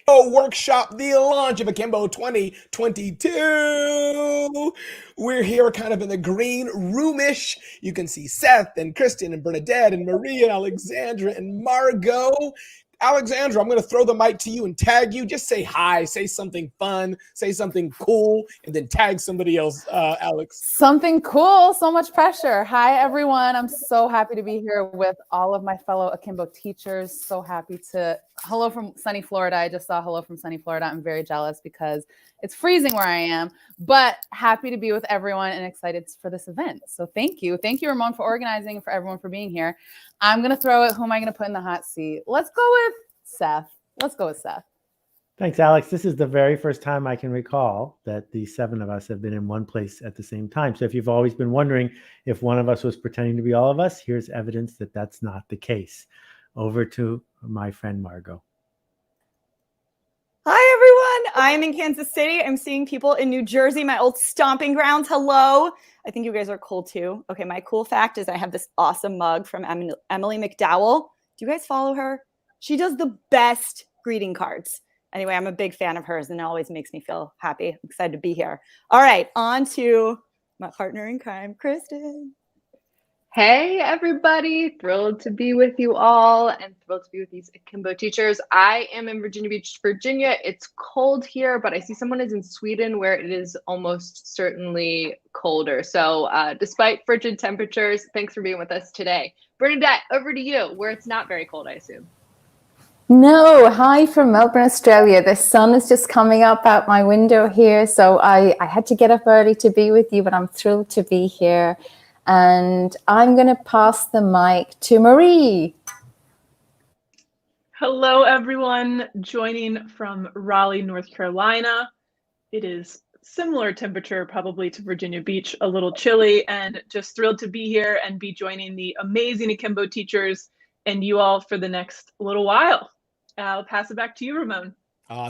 Workshop, the launch of Akimbo 2022. We're here kind of in the green roomish. You can see Seth and Kristen and Bernadette and Maria and Alexandra and Margot. Alexandra, I'm going to throw the mic to you and tag you. Just say hi, say something fun, say something cool, and then tag somebody else, Alex. Something cool, so much pressure. Hi, everyone. I'm so happy to be here with all of my fellow Akimbo teachers. So happy to, hello from sunny Florida. I just saw hello from sunny Florida. I'm very jealous because it's freezing where I am, but happy to be with everyone and excited for this event. So thank you. Thank you, Ramon, for organizing and for everyone for being here. I'm going to throw it. Who am I going to put in the hot seat? Let's go with Seth. Let's go with Seth. Thanks, Alex. This is the very first time I can recall that the seven of us have been in one place at the same time. So if you've always been wondering if one of us was pretending to be all of us, here's evidence that that's not the case. Over to my friend Margot. Hi, everyone. I'm in Kansas City. I'm seeing people in New Jersey, my old stomping grounds. Hello. I think you guys are cool too. Okay, my cool fact is I have this awesome mug from Emily McDowell. Do you guys follow her? She does the best greeting cards. Anyway, I'm a big fan of hers and it always makes me feel happy. I'm excited to be here. All right, on to my partner in crime, Kristen. Hey, everybody. Thrilled to be with you all and thrilled to be with these Akimbo teachers. I am in Virginia Beach, Virginia. It's cold here, but I see someone is in Sweden where it is almost certainly colder. So despite frigid temperatures, thanks for being with us today. Bernadette, over to you, where it's not very cold, I assume. No, hi from Melbourne, Australia. The sun is just coming up out my window here. So I had to get up early to be with you, but I'm thrilled to be here. And I'm going to pass the mic to Marie. Hello, everyone. Joining from Raleigh, North Carolina. It is similar temperature probably to Virginia Beach, a little chilly, and just thrilled to be here and be joining the amazing Akimbo teachers and you all for the next little while. I'll pass it back to you, Ramon.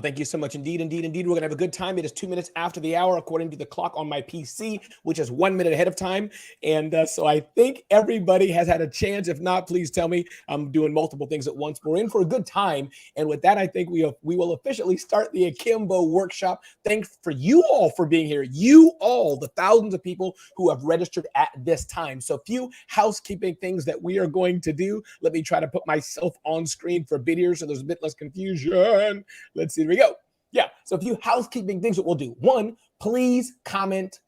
Thank you so much. Indeed. We're going to have a good time. It is 2 minutes after the hour, according to the clock on my PC, which is 1 minute ahead of time. And so I think everybody has had a chance. If not, please tell me. I'm doing multiple things at once. We're in for a good time. And with that, I think we will officially start the Akimbo Workshop. Thanks for you all for being here. You all, the thousands of people who have registered at this time. So a few housekeeping things that we are going to do. Let me try to put myself on screen for a bit here so there's a bit less confusion. Let's see, here we go. Yeah, so a few housekeeping things that we'll do. One, please comment.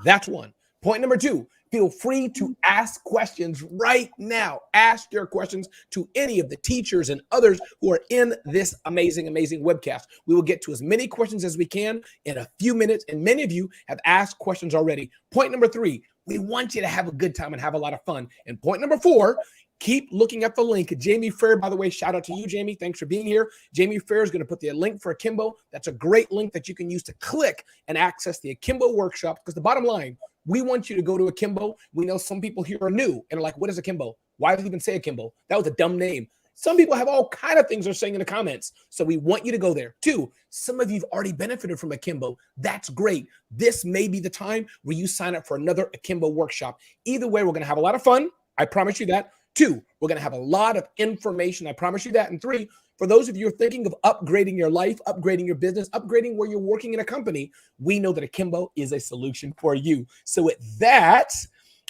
That's one. Point number two, feel free to ask questions right now. Ask your questions to any of the teachers and others who are in this amazing webcast. We will get to as many questions as we can in a few minutes, and many of you have asked questions already. Point number three, we want you to have a good time and have a lot of fun. And point number four, keep looking at the link. Jamie Fair, by the way, shout out to you, Jamie. Thanks for being here. Jamie Fair is going to put the link for Akimbo. That's a great link that you can use to click and access the Akimbo Workshop. Because the bottom line, we want you to go to Akimbo. We know some people here are new and are like, what is Akimbo? Why did he even say Akimbo? That was a dumb name. Some people have all kind of things they're saying in the comments. So we want you to go there. Two, some of you've already benefited from Akimbo. That's great. This may be the time where you sign up for another Akimbo Workshop. Either way, we're going to have a lot of fun. I promise you that. Two, we're going to have a lot of information. I promise you that. And three, for those of you who are thinking of upgrading your life, upgrading your business, upgrading where you're working in a company, we know that Akimbo is a solution for you. So with that,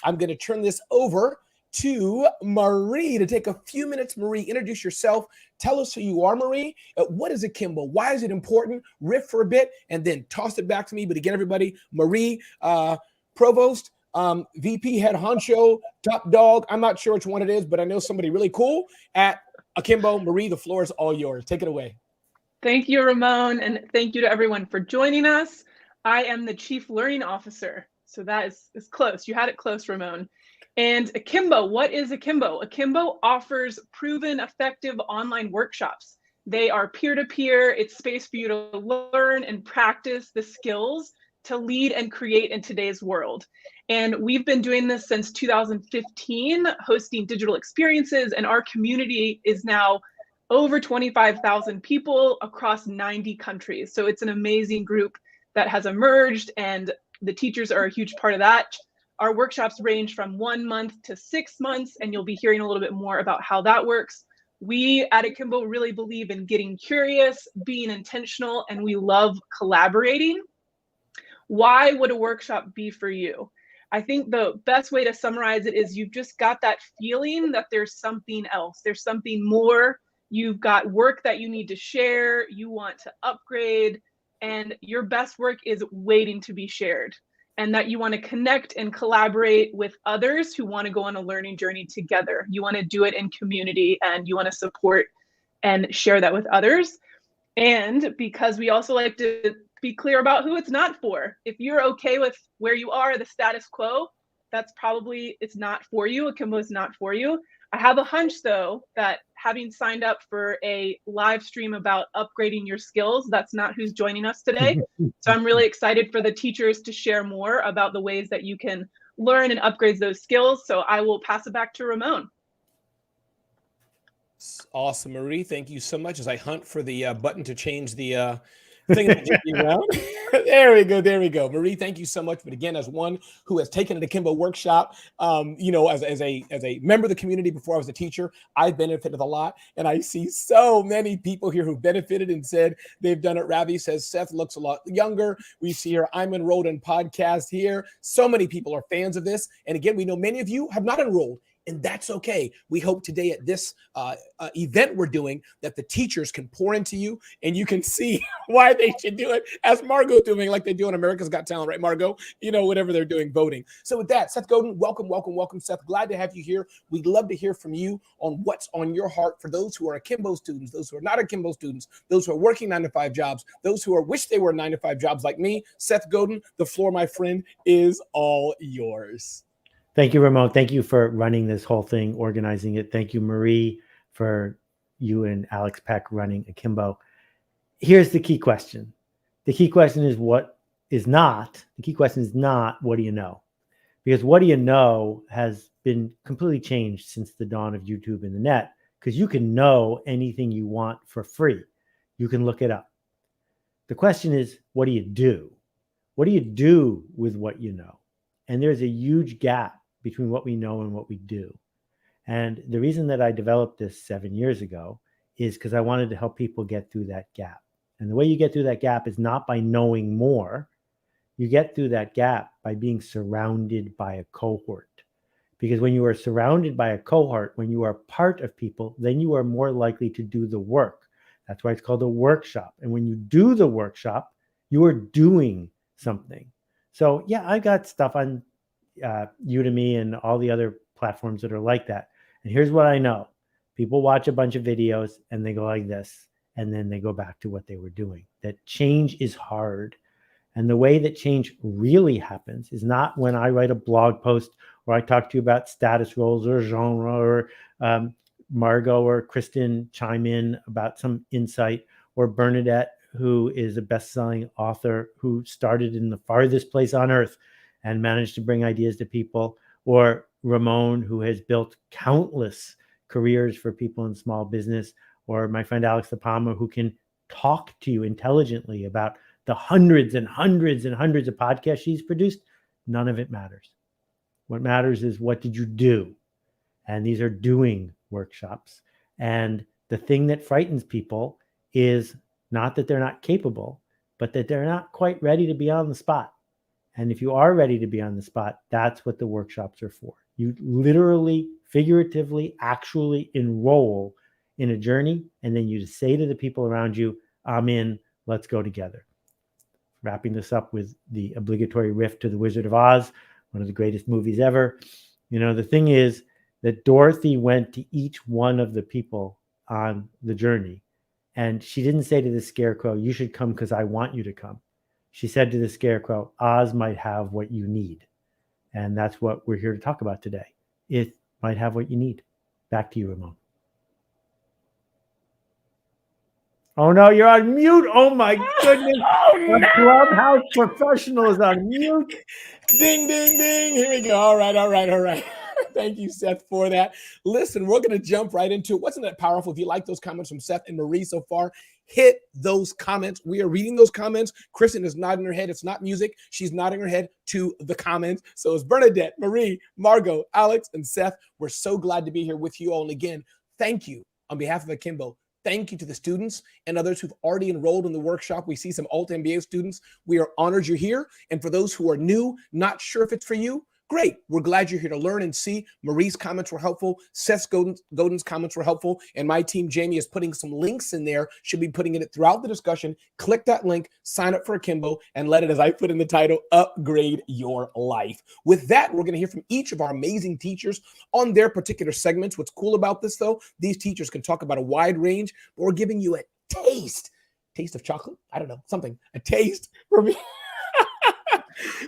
I'm going to turn this over to Marie to take a few minutes. Marie, introduce yourself. Tell us who you are, Marie. What is Akimbo? Why is it important? Riff for a bit and then toss it back to me. But again, everybody, Marie Provost, VP, head honcho, top dog. I'm not sure which one it is, but I know somebody really cool at Akimbo. Marie, the floor is all yours. Take it away. Thank you, Ramon, and thank you to everyone for joining us. I am the Chief Learning Officer, so that is close. You had it close, Ramon. And Akimbo, what is Akimbo? Akimbo offers proven, effective online workshops. They are peer-to-peer. It's space for you to learn and practice the skills to lead and create in today's world. And we've been doing this since 2015, hosting digital experiences, and our community is now over 25,000 people across 90 countries. So it's an amazing group that has emerged, and the teachers are a huge part of that. Our workshops range from 1 month to 6 months, and you'll be hearing a little bit more about how that works. We at Akimbo really believe in getting curious, being intentional, and we love collaborating. Why would a workshop be for you? I think the best way to summarize it is you've just got that feeling that there's something else. There's something more. You've got work that you need to share. You want to upgrade, and your best work is waiting to be shared. And that you want to connect and collaborate with others who want to go on a learning journey together. You want to do it in community, and you want to support and share that with others. And because we also like to be clear about who it's not for. If you're okay with where you are, the status quo, that's probably, it's not for you. Akimbo is not for you. I have a hunch though, that having signed up for a live stream about upgrading your skills, that's not who's joining us today. So I'm really excited for the teachers to share more about the ways that you can learn and upgrade those skills. So I will pass it back to Ramon. Awesome, Marie. Thank you so much. As I hunt for the button to change the thing around. There we go. There we go. Marie, thank you so much. But again, as one who has taken an Akimbo workshop, you know, as a member of the community before I was a teacher, I've benefited a lot. And I see so many people here who benefited and said they've done it. Ravi says Seth looks a lot younger. We see here, I'm enrolled in podcast here. So many people are fans of this. And again, we know many of you have not enrolled. And that's okay. We hope today at this event we're doing that the teachers can pour into you and you can see why they should do it, as Margot doing, like they do on America's Got Talent, right, Margot? You know, whatever they're doing, voting. So with that, Seth Godin, welcome, welcome, welcome, Seth. Glad to have you here. We'd love to hear from you on what's on your heart for those who are Akimbo students, those who are not Akimbo students, those who are working 9-to-5 jobs, those who wish they were 9-to-5 jobs like me. Seth Godin, the floor, my friend, is all yours. Thank you, Ramon. Thank you for running this whole thing, organizing it. Thank you, Marie, for you and Alex Peck running Akimbo. Here's the key question. The key question is the key question is not, what do you know? Because what do you know has been completely changed since the dawn of YouTube and the net, because you can know anything you want for free. You can look it up. The question is, what do you do? What do you do with what you know? And there's a huge gap between what we know and what we do. And the reason that I developed this 7 years ago is because I wanted to help people get through that gap. And the way you get through that gap is not by knowing more. You get through that gap by being surrounded by a cohort. Because when you are surrounded by a cohort, when you are part of people, then you are more likely to do the work. That's why it's called a workshop. And when you do the workshop, you are doing something. So yeah, I got stuff on Udemy and all the other platforms that are like that. And here's what I know. People watch a bunch of videos and they go like this, and then they go back to what they were doing. That change is hard. And the way that change really happens is not when I write a blog post or I talk to you about status roles or genre, or Margot or Kristen chime in about some insight, or Bernadette, who is a best-selling author who started in the farthest place on earth and managed to bring ideas to people, or Ramon, who has built countless careers for people in small business, or my friend Alex Palmer, who can talk to you intelligently about the hundreds and hundreds and hundreds of podcasts she's produced. None of it matters. What matters is, what did you do? And these are doing workshops. And the thing that frightens people is not that they're not capable, but that they're not quite ready to be on the spot. And if you are ready to be on the spot, that's what the workshops are for. You literally, figuratively, actually enroll in a journey, and then you just say to the people around you, I'm in, let's go together. Wrapping this up with the obligatory riff to The Wizard of Oz, one of the greatest movies ever. You know, the thing is that Dorothy went to each one of the people on the journey, and she didn't say to the scarecrow, you should come because I want you to come. She said to the scarecrow, Oz might have what you need. And that's what we're here to talk about today. It might have what you need. Back to you, Ramon. Oh no, you're on mute. Oh my goodness. Oh, no. Clubhouse professional is on mute. Ding, ding, ding. Here we go. All right. Thank you, Seth, for that. Listen, we're going to jump right into it. Wasn't that powerful? If you like those comments from Seth and Marie so far, hit those comments. We are reading those comments. Kristen is nodding her head. It's not music. She's nodding her head to the comments. So it's Bernadette, Marie, Margot, Alex, and Seth. We're so glad to be here with you all. And again, thank you on behalf of Akimbo, thank you to the students and others who've already enrolled in the workshop. We see some alt MBA students. We are honored you're here. And for those who are new, not sure if it's for you, great. We're glad you're here to learn and see. Marie's comments were helpful. Seth Godin's comments were helpful. And my team, Jamie, is putting some links in there. Should be putting it throughout the discussion. Click that link, sign up for Akimbo, and let it, as I put in the title, upgrade your life. With that, we're going to hear from each of our amazing teachers on their particular segments. What's cool about this, though, these teachers can talk about a wide range, but we're giving you a taste of chocolate. I don't know, something, a taste from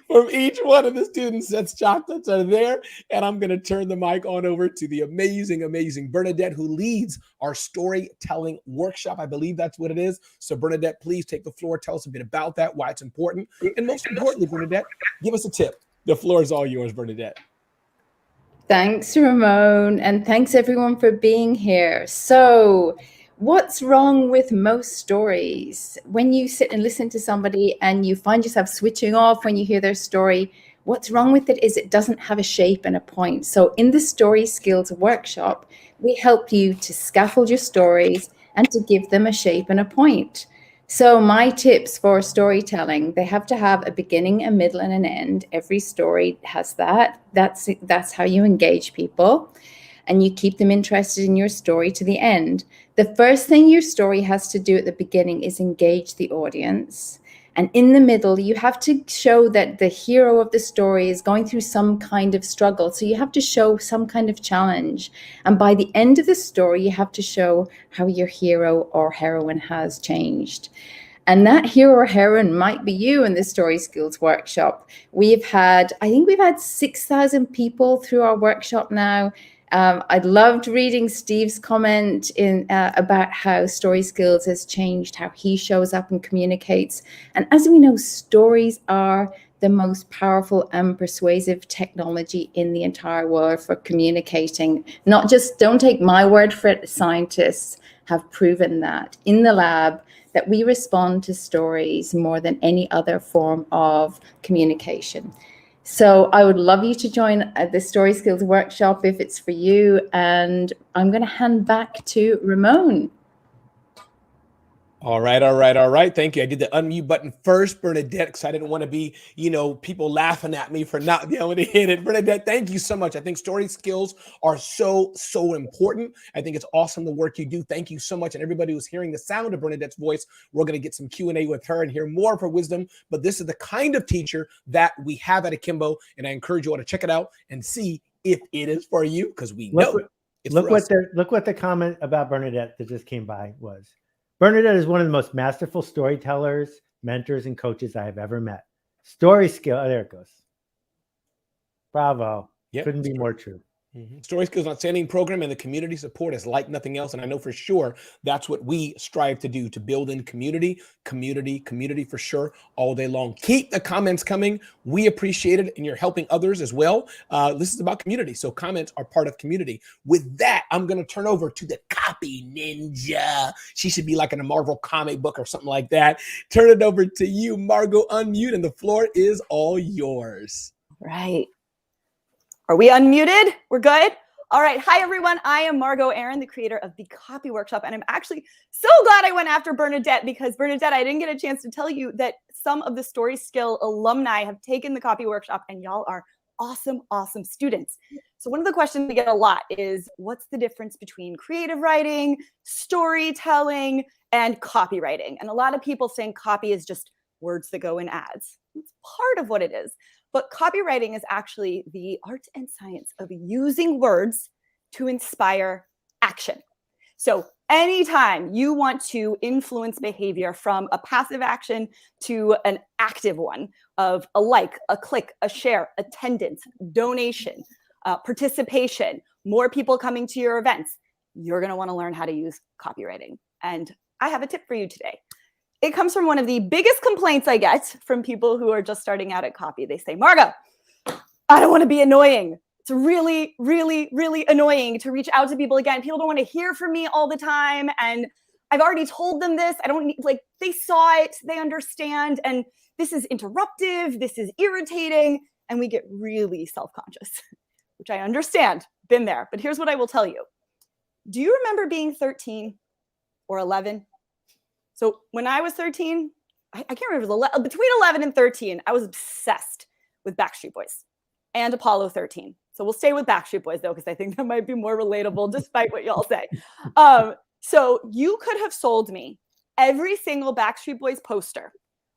from each one of the students. That's chocolates are there. And I'm going to turn the mic on over to the amazing Bernadette, who leads our storytelling workshop. I believe that's what it is. So Bernadette, please take the floor. Tell us a bit about that, why it's important. And most importantly, Bernadette, give us a tip. The floor is all yours, Bernadette. Thanks, Ramon. And thanks everyone for being here. So what's wrong with most stories? When you sit and listen to somebody and you find yourself switching off when you hear their story, what's wrong with it is it doesn't have a shape and a point. So in the Story Skills Workshop, we help you to scaffold your stories and to give them a shape and a point. So my tips for storytelling, they have to have a beginning, a middle, and an end. Every story has that. That's how you engage people. And you keep them interested in your story to the end. The first thing your story has to do at the beginning is engage the audience. And in the middle, you have to show that the hero of the story is going through some kind of struggle. So you have to show some kind of challenge. And by the end of the story, you have to show how your hero or heroine has changed. And that hero or heroine might be you in the Story Skills Workshop. I think we've had 6,000 people through our workshop now. I loved reading Steve's comment about how Story Skills has changed, how he shows up and communicates. And as we know, stories are the most powerful and persuasive technology in the entire world for communicating. Don't take my word for it, scientists have proven that in the lab, that we respond to stories more than any other form of communication. So I would love you to join the Story Skills Workshop if it's for you. And I'm going to hand back to Ramon. All right. Thank you. I did the unmute button first, Bernadette, because I didn't want to be, people laughing at me for not being able to hit it. Bernadette, thank you so much. I think story skills are so important. I think it's awesome the work you do. Thank you so much. And everybody who's hearing the sound of Bernadette's voice, we're going to get some Q&A with her and hear more of her wisdom. But this is the kind of teacher that we have at Akimbo. And I encourage you all to check it out and see if it is for you, because we know it's for us. Look what the comment about Bernadette that just came by was. Bernadette is one of the most masterful storytellers, mentors, and coaches I have ever met. Story skill. Oh, there it goes. Bravo. Yep. Couldn't be more true. Story Skills Outstanding program, and the community support is like nothing else. And I know for sure that's what we strive to do, to build in community for sure all day long. Keep the comments coming. We appreciate it. And you're helping others as well. This is about community. So comments are part of community. With that, I'm going to turn over to the copy ninja. She should be like in a Marvel comic book or something like that. Turn it over to you, Margot. Unmute, and the floor is all yours. Right. Are we unmuted? We're good? All right. Hi, everyone. I am Margot Aaron, the creator of the Copy Workshop. And I'm actually so glad I went after Bernadette, because Bernadette, I didn't get a chance to tell you that some of the Story Skill alumni have taken the Copy Workshop, and y'all are awesome students. So one of the questions we get a lot is, what's the difference between creative writing, storytelling, and copywriting? And a lot of people saying copy is just words that go in ads. It's part of what it is. But copywriting is actually the art and science of using words to inspire action. So anytime you want to influence behavior from a passive action to an active one of a like, a click, a share, attendance, donation, participation, more people coming to your events, you're going to want to learn how to use copywriting. And I have a tip for you today. It comes from one of the biggest complaints I get from people who are just starting out at copy. They say, Margo, I don't want to be annoying. It's really, really, really annoying to reach out to people again. People don't want to hear from me all the time. And I've already told them this. I don't need, they saw it, they understand. And this is interruptive. This is irritating. And we get really self-conscious, which I understand, been there. But here's what I will tell you. Do you remember being 13 or 11? So when I was 13, I can't remember, between 11 and 13, I was obsessed with Backstreet Boys and Apollo 13. So we'll stay with Backstreet Boys, though, because I think that might be more relatable, despite what y'all say. So you could have sold me every single Backstreet Boys poster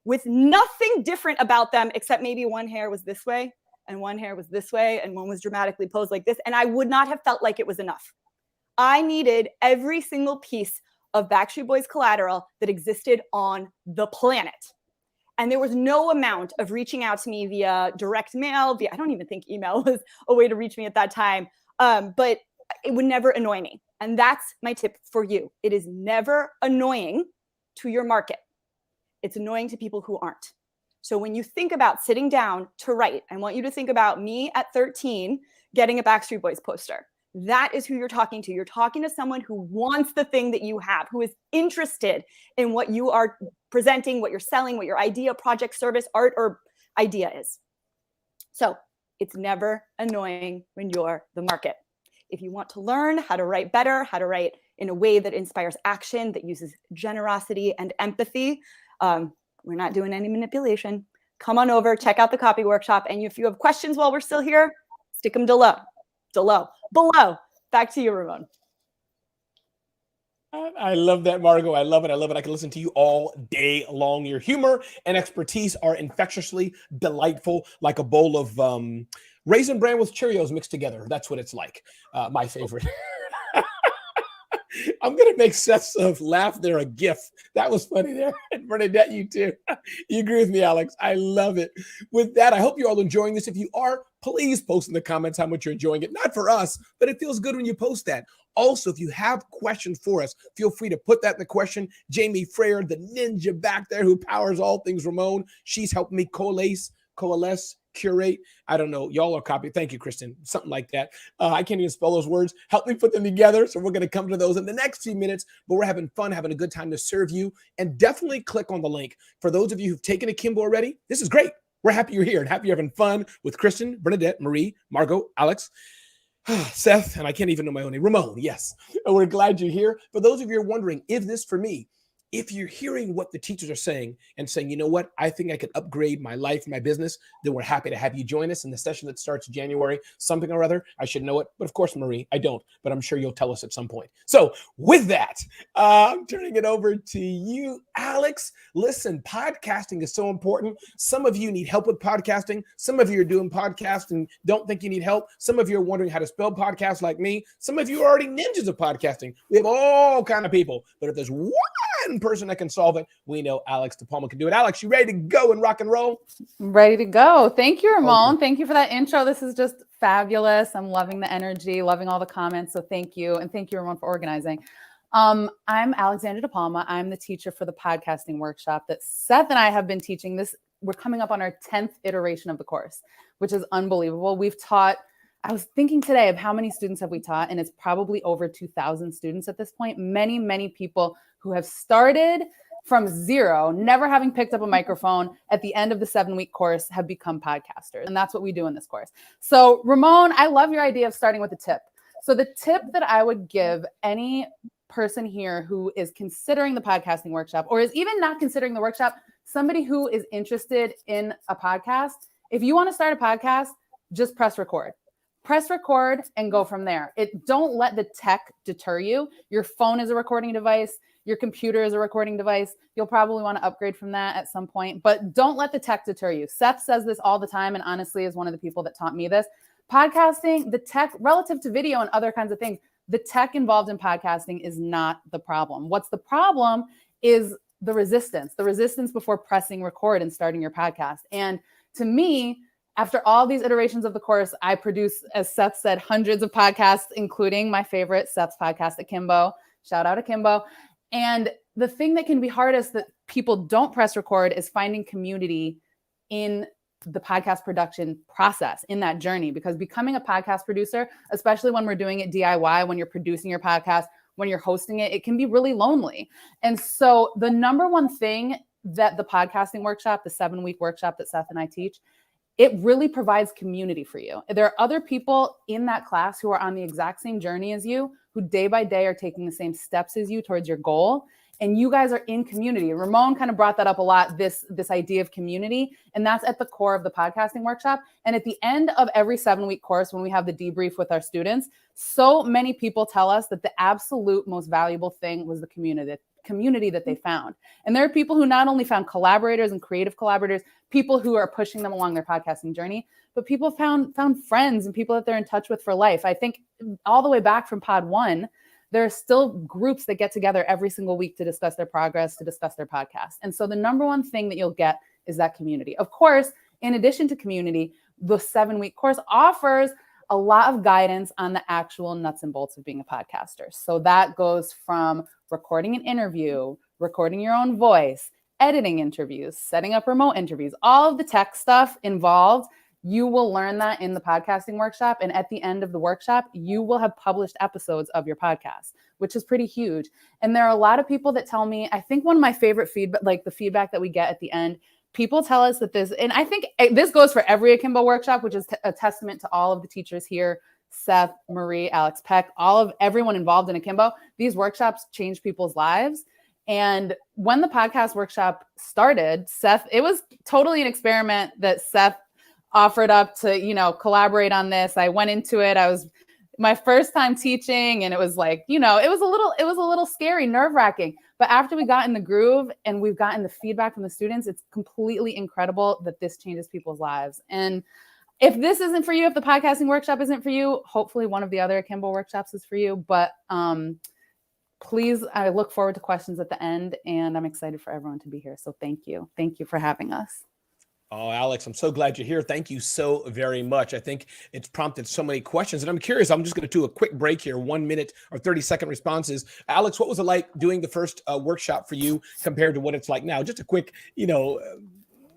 with nothing different about them, except maybe one hair was this way and one hair was this way and one was dramatically posed like this. And I would not have felt like it was enough. I needed every single piece of Backstreet Boys collateral that existed on the planet. And there was no amount of reaching out to me via direct mail, I don't even think email was a way to reach me at that time, but it would never annoy me. And that's my tip for you. It is never annoying to your market. It's annoying to people who aren't. So when you think about sitting down to write, I want you to think about me at 13 getting a Backstreet Boys poster. That is who you're talking to. You're talking to someone who wants the thing that you have, who is interested in what you are presenting, what you're selling, what your idea, project, service, art, or idea is. So it's never annoying when you're the market. If you want to learn how to write better, how to write in a way that inspires action, that uses generosity and empathy, we're not doing any manipulation. Come on over, check out the Copy Workshop. And if you have questions while we're still here, stick them below. Back to you, Ramon. I love that, Margot. I love it. I love it. I can listen to you all day long. Your humor and expertise are infectiously delightful, like a bowl of Raisin Bran with Cheerios mixed together. That's what it's like. My favorite. I'm going to make Seth's laugh there a GIF. That was funny there. And Bernadette, you too. You agree with me, Alex. I love it. With that, I hope you're all enjoying this. If you are, please post in the comments how much you're enjoying it. Not for us, but it feels good when you post that. Also, if you have questions for us, feel free to put that in the question. Jamie Freyer, the ninja back there who powers all things Ramon, she's helping me coalesce, curate. I don't know. Y'all are copy. Thank you, Kristen. Something like that. I can't even spell those words. Help me put them together. So we're going to come to those in the next few minutes, but we're having fun, having a good time to serve you. And definitely click on the link. For those of you who've taken Akimbo already, this is great. We're happy you're here and happy you're having fun with Kristen, Bernadette, Marie, Margot, Alex, Seth, and I can't even know my own name, Ramon. Yes. And we're glad you're here. For those of you who are wondering, is this for me? If you're hearing what the teachers are saying and saying, you know what, I think I could upgrade my life, my business, then we're happy to have you join us in the session that starts January, something or other. I should know it. But of course, Marie, I don't, but I'm sure you'll tell us at some point. So with that, I'm turning it over to you, Alex. Listen, podcasting is so important. Some of you need help with podcasting. Some of you are doing podcasts and don't think you need help. Some of you are wondering how to spell podcast like me. Some of you are already ninjas of podcasting. We have all kind of people, but if there's one person that can solve it, we know Alex DePalma can do it. Alex, you ready to go and rock and roll? Ready to go. Thank you, Ramon. Okay. Thank you for that intro. This is just fabulous. I'm loving the energy, loving all the comments. So thank you. And thank you, Ramon, for organizing. I'm Alexandra DePalma. I'm the teacher for the podcasting workshop that Seth and I have been teaching this. We're coming up on our 10th iteration of the course, which is unbelievable. We've taught, I was thinking today of how many students have we taught, and it's probably over 2,000 students at this point. Many, many people who have started from zero, never having picked up a microphone, at the end of the 7-week course have become podcasters. And that's what we do in this course. So Ramon, I love your idea of starting with a tip. So the tip that I would give any person here who is considering the podcasting workshop, or is even not considering the workshop, somebody who is interested in a podcast, if you want to start a podcast, just press record. Press record and go from there. Don't let the tech deter you. Your phone is a recording device. Your computer is a recording device. You'll probably want to upgrade from that at some point, but don't let the tech deter you. Seth says this all the time, and honestly is one of the people that taught me this. Podcasting, the tech relative to video and other kinds of things, the tech involved in podcasting is not the problem. What's the problem is the resistance before pressing record and starting your podcast. And to me, after all these iterations of the course, I produce, as Seth said, hundreds of podcasts, including my favorite, Seth's podcast, Akimbo. Shout out Akimbo. And the thing that can be hardest that people don't press record is finding community in the podcast production process, in that journey, because becoming a podcast producer, especially when we're doing it DIY, when you're producing your podcast, when you're hosting it, it can be really lonely. And so the number one thing that the podcasting workshop, the 7-week workshop that Seth and I teach, it really provides community for you. There are other people in that class who are on the exact same journey as you, who day by day are taking the same steps as you towards your goal. And you guys are in community. Ramon kind of brought that up a lot, this idea of community. And that's at the core of the podcasting workshop. And at the end of every 7-week course, when we have the debrief with our students, so many people tell us that the absolute most valuable thing was the community that they found. And there are people who not only found collaborators and creative collaborators, people who are pushing them along their podcasting journey, but people found friends and people that they're in touch with for life. I think all the way back from Pod 1, there are still groups that get together every single week to discuss their progress, to discuss their podcast. And so the number one thing that you'll get is that community. Of course, in addition to community, the 7-week course offers a lot of guidance on the actual nuts and bolts of being a podcaster. So that goes from recording an interview, recording your own voice, editing interviews, setting up remote interviews, all of the tech stuff involved. You will learn that in the podcasting workshop. And at the end of the workshop, you will have published episodes of your podcast, which is pretty huge. And there are a lot of people that tell me, I think one of my favorite feedback, like the feedback that we get at the end, people tell us that this, and I think this goes for every Akimbo workshop, which is a testament to all of the teachers here, Seth, Marie, Alex Peck, everyone involved in Akimbo. These workshops change people's lives. And when the podcast workshop started, Seth, it was totally an experiment that Seth offered up to, collaborate on this. I went into it. I was my first time teaching, and it was like, it was a little scary, nerve-wracking. But after we got in the groove and we've gotten the feedback from the students, it's completely incredible that this changes people's lives. And if this isn't for you, if the podcasting workshop isn't for you, hopefully one of the other Akimbo workshops is for you. But please, I look forward to questions at the end, and I'm excited for everyone to be here. So thank you. Thank you for having us. Oh, Alex, I'm so glad you're here. Thank you so very much. I think it's prompted so many questions, and I'm curious. I'm just going to do a quick break here, 1 minute or 30-second responses. Alex, what was it like doing the first workshop for you compared to what it's like now? Just a quick,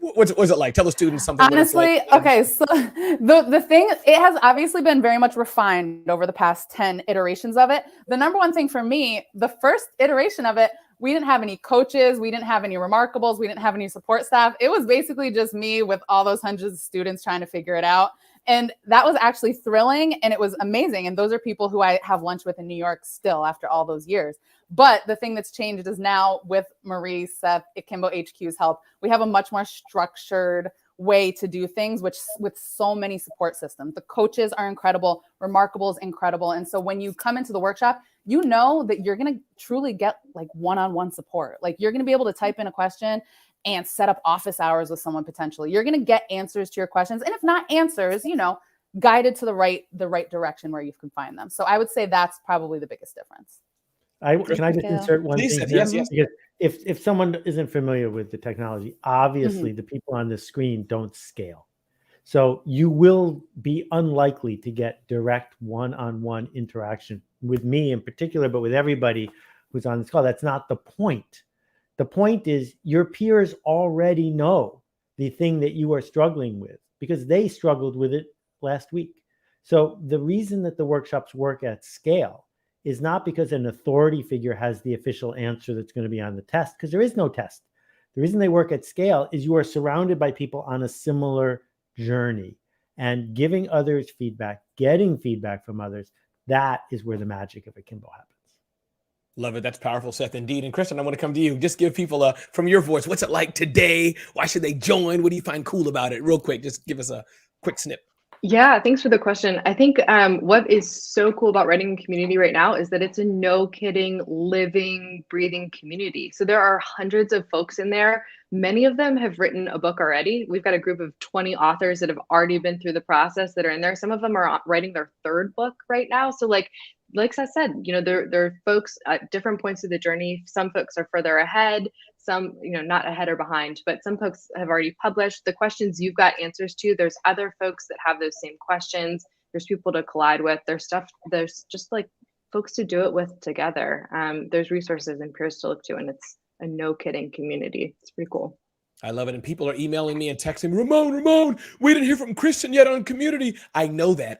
what was it like? Tell the students something. Honestly, okay. So the thing, it has obviously been very much refined over the past 10 iterations of it. The number one thing for me, the first iteration of it, we didn't have any coaches. We didn't have any remarkables. We didn't have any support staff. It was basically just me with all those hundreds of students trying to figure it out. And that was actually thrilling, and it was amazing. And those are people who I have lunch with in New York still after all those years. But the thing that's changed is now with Marie, Seth, Akimbo HQ's help, we have a much more structured way to do things, which with so many support systems. The coaches are incredible. Remarkable is incredible. And so when you come into the workshop, you know that you're going to truly get like one-on-one support. Like you're going to be able to type in a question and set up office hours with someone potentially. You're going to get answers to your questions. And if not answers, guided to the right direction where you can find them. So I would say that's probably the biggest difference. Can I just insert one thing? Yes. Because if someone isn't familiar with the technology, obviously the people on the screen don't scale. So you will be unlikely to get direct one-on-one interaction with me in particular, but with everybody who's on this call. That's not the point. The point is your peers already know the thing that you are struggling with because they struggled with it last week. So the reason that the workshops work at scale is not because an authority figure has the official answer that's going to be on the test, because there is no test. The reason they work at scale is you are surrounded by people on a similar journey, and giving others feedback, getting feedback from others, that is where the magic of Akimbo happens. Love it. That's powerful, Seth, indeed. And Kristen, I want to come to you. Just give people from your voice, what's it like today? Why should they join? What do you find cool about it? Real quick, just give us a quick snip. Yeah, thanks for the question. I think what is so cool about writing community right now is that it's a no kidding, living, breathing community. So there are hundreds of folks in there. Many of them have written a book already. We've got a group of 20 authors that have already been through the process that are in there. Some of them are writing their third book right now. So like Seth said, there are folks at different points of the journey. Some folks are further ahead, some, not ahead or behind, but some folks have already published the questions you've got answers to. There's other folks that have those same questions. There's people to collide with. There's just like folks to do it with together. There's resources and peers to look to, and it's a no kidding community. It's pretty cool. I love it. And people are emailing me and texting, Ramon, we didn't hear from Kristen yet on community. I know that.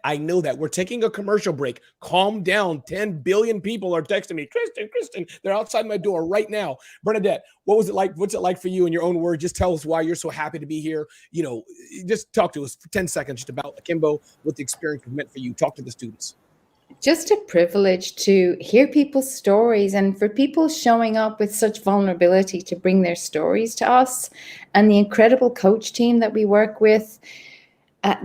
We're taking a commercial break. Calm down. 10 billion people are texting me, Kristen. They're outside my door right now. Bernadette, what was it like? What's it like for you in your own words? Just tell us why you're so happy to be here. Just talk to us for 10 seconds just about Akimbo, what the experience meant for you. Talk to the students. just a privilege to hear people's stories, and for people showing up with such vulnerability to bring their stories to us, and the incredible coach team that we work with,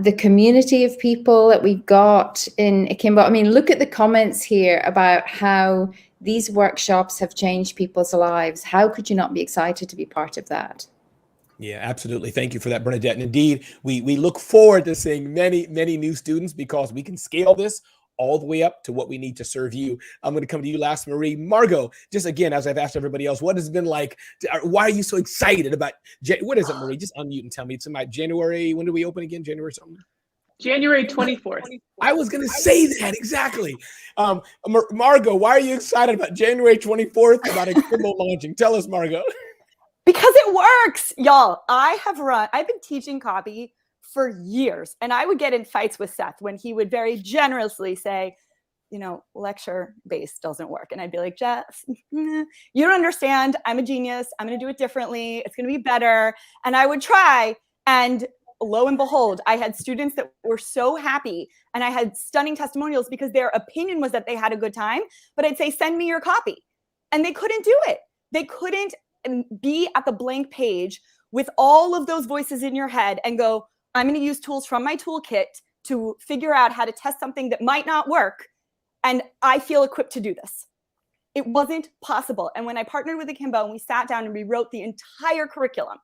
the community of people that we've got in Akimbo. I mean, look at the comments here about how these workshops have changed people's lives. How could you not be excited to be part of that? Yeah, absolutely. Thank you for that, Bernadette. And indeed, we look forward to seeing many, many new students, because we can scale this all the way up to what we need to serve you. I'm going to come to you last, Marie. Margot, just again, as I've asked everybody else, what has it been like? Why are you so excited about, what is it, Marie? Just unmute and tell me. It's in my January. When do we open again? January something? January 24th. I was going to say that exactly. Margot, why are you excited about January 24th about Akimbo launching? Tell us, Margot. Because it works, y'all. I've been teaching copy for years, and I would get in fights with Seth when he would very generously say, lecture based doesn't work. And I'd be like, Jess, you don't understand. I'm a genius. I'm going to do it differently. It's going to be better. And I would try. And lo and behold, I had students that were so happy, and I had stunning testimonials because their opinion was that they had a good time. But I'd say, send me your copy. And they couldn't do it. They couldn't be at the blank page with all of those voices in your head and go, I'm going to use tools from my toolkit to figure out how to test something that might not work. And I feel equipped to do this. It wasn't possible. And when I partnered with Akimbo and we sat down and rewrote the entire curriculum,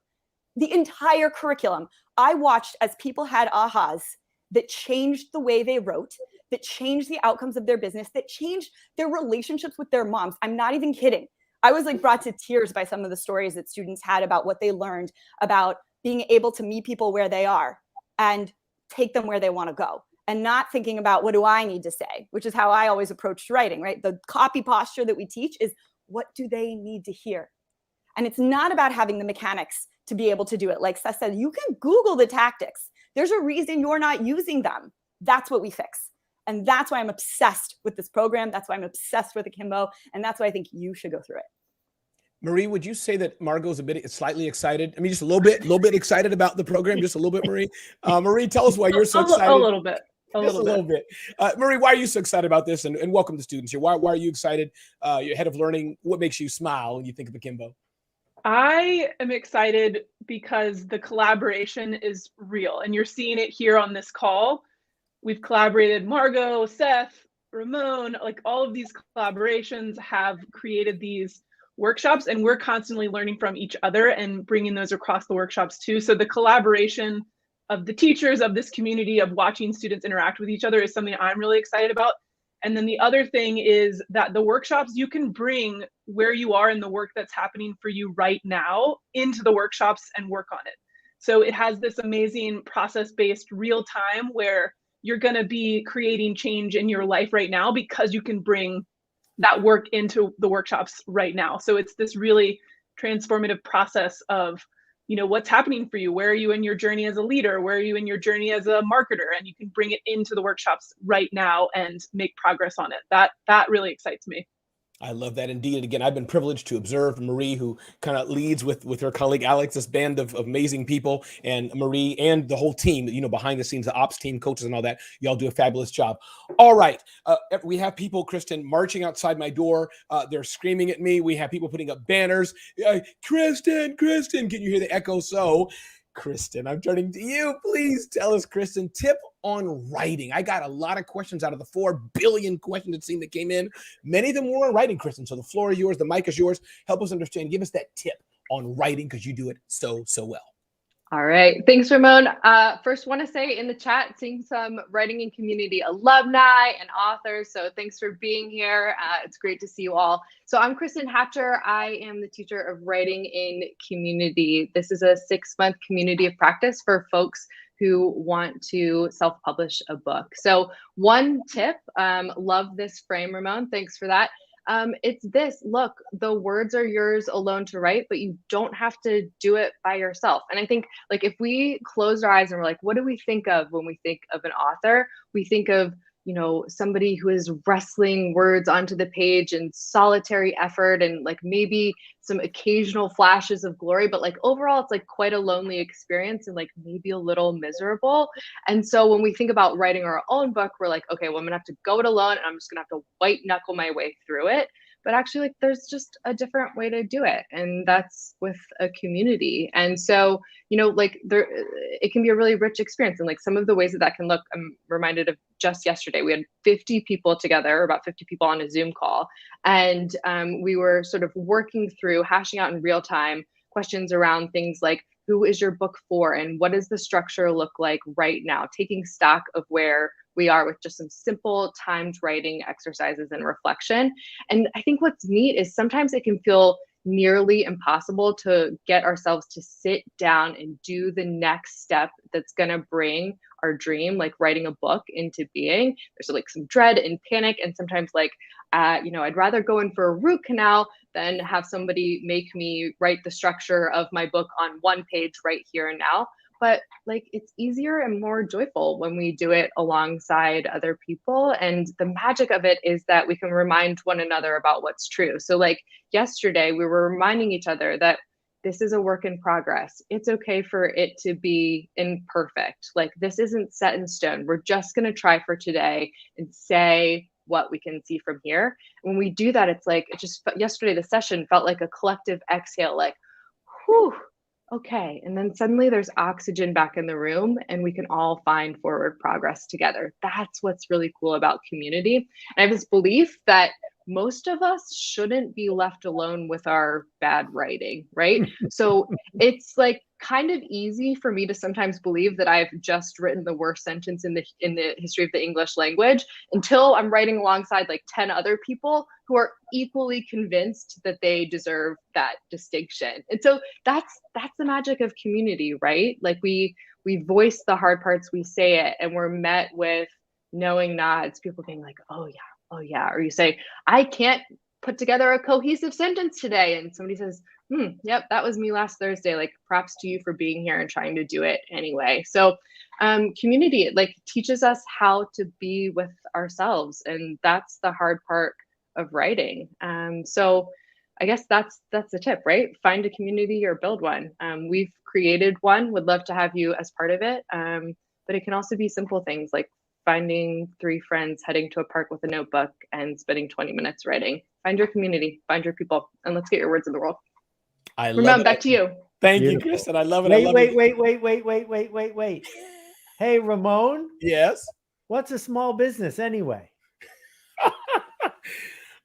I watched as people had ahas that changed the way they wrote, that changed the outcomes of their business, that changed their relationships with their moms. I'm not even kidding. I was brought to tears by some of the stories that students had about what they learned about being able to meet people where they are and take them where they want to go, and not thinking about what do I need to say, which is how I always approached writing, right? The copy posture that we teach is what do they need to hear? And it's not about having the mechanics to be able to do it. Like Seth said, you can Google the tactics. There's a reason you're not using them. That's what we fix. And that's why I'm obsessed with this program. That's why I'm obsessed with Akimbo. And that's why I think you should go through it. Marie, would you say that Margot's slightly excited? I mean, just a little bit excited about the program, just a little bit, Marie. Marie, tell us why you're so excited. A little bit. Marie, why are you so excited about this? And welcome to students here. Why are you excited? You're head of learning. What makes you smile when you think of Akimbo? I am excited because the collaboration is real, and you're seeing it here on this call. We've collaborated, Margot, Seth, Ramon, all of these collaborations have created these workshops, and we're constantly learning from each other and bringing those across the workshops too. So the collaboration of the teachers of this community, of watching students interact with each other, is something I'm really excited about. And then the other thing is that the workshops, you can bring where you are in the work that's happening for you right now into the workshops and work on it. So it has this amazing process-based real time where you're going to be creating change in your life right now because you can bring that work into the workshops right now. So it's this really transformative process of, what's happening for you. Where are you in your journey as a leader? Where are you in your journey as a marketer? And you can bring it into the workshops right now and make progress on it. That really excites me. I love that indeed. And again, I've been privileged to observe Marie, who kind of leads with her colleague Alex, this band of amazing people, and Marie and the whole team, behind the scenes, the ops team, coaches and all that. Y'all do a fabulous job. All right. We have people, Kristen, marching outside my door. They're screaming at me. We have people putting up banners. Kristen, can you hear the echo? So Kristen, I'm turning to you. Please tell us, Kristen, tip on writing. I got a lot of questions out of the 4 billion questions it seemed that came in. Many of them were on writing, Kristen. So the floor is yours. The mic is yours. Help us understand. Give us that tip on writing, because you do it so well. All right. Thanks, Ramon. First, want to say in the chat, seeing some writing and community alumni and authors. So thanks for being here. It's great to see you all. So I'm Kristen Hatcher. I am the teacher of writing in community. This is a 6-month community of practice for folks who want to self-publish a book. So one tip, love this frame, Ramon. Thanks for that. It's this, look, the words are yours alone to write, but you don't have to do it by yourself. And I think if we close our eyes and we're like, what do we think of when we think of an author? We think of somebody who is wrestling words onto the page in solitary effort and like maybe some occasional flashes of glory, but like overall it's like quite a lonely experience and like maybe a little miserable. And so when we think about writing our own book, we're like, okay, well, I'm gonna have to go it alone and I'm just gonna have to white knuckle my way through it. But actually, like, there's just a different way to do it, and that's with a community. And so, like, it can be a really rich experience. And like some of the ways that can look, I'm reminded of just yesterday. We had 50 people together, about 50 people on a Zoom call, and we were sort of working through, hashing out in real time questions around things like, who is your book for, and what does the structure look like right now? Taking stock of where we are with just some simple timed writing exercises and reflection. And I think what's neat is sometimes it can feel nearly impossible to get ourselves to sit down and do the next step that's going to bring our dream, like writing a book, into being. There's like some dread and panic, and sometimes like, I'd rather go in for a root canal than have somebody make me write the structure of my book on one page right here and now. But like, it's easier and more joyful when we do it alongside other people. And the magic of it is that we can remind one another about what's true. So like yesterday, we were reminding each other that this is a work in progress. It's okay for it to be imperfect. Like, this isn't set in stone. We're just going to try for today and say what we can see from here. When we do that, it's like, yesterday, the session felt like a collective exhale, like, whew. Okay. And then suddenly there's oxygen back in the room and we can all find forward progress together. That's what's really cool about community. And I have this belief that most of us shouldn't be left alone with our bad writing, right? So it's like kind of easy for me to sometimes believe that I've just written the worst sentence in the history of the English language until I'm writing alongside like 10 other people who are equally convinced that they deserve that distinction. And so that's the magic of community, right? Like we voice the hard parts, we say it, and we're met with knowing nods, people being like, oh yeah. Or you say, I can't put together a cohesive sentence today. And somebody says, yep, that was me last Thursday. Like, props to you for being here and trying to do it anyway. So community, it like teaches us how to be with ourselves. And that's the hard part of writing. So I guess that's the tip, right? Find a community or build one. We've created one, would love to have you as part of it. But it can also be simple things like finding 3 friends, heading to a park with a notebook and spending 20 minutes writing. Find your community, find your people, and let's get your words in the world. I love Ramon, it. back to you. Thank you, Kristen. I love it. Wait. Hey, Ramon. Yes. What's a small business anyway?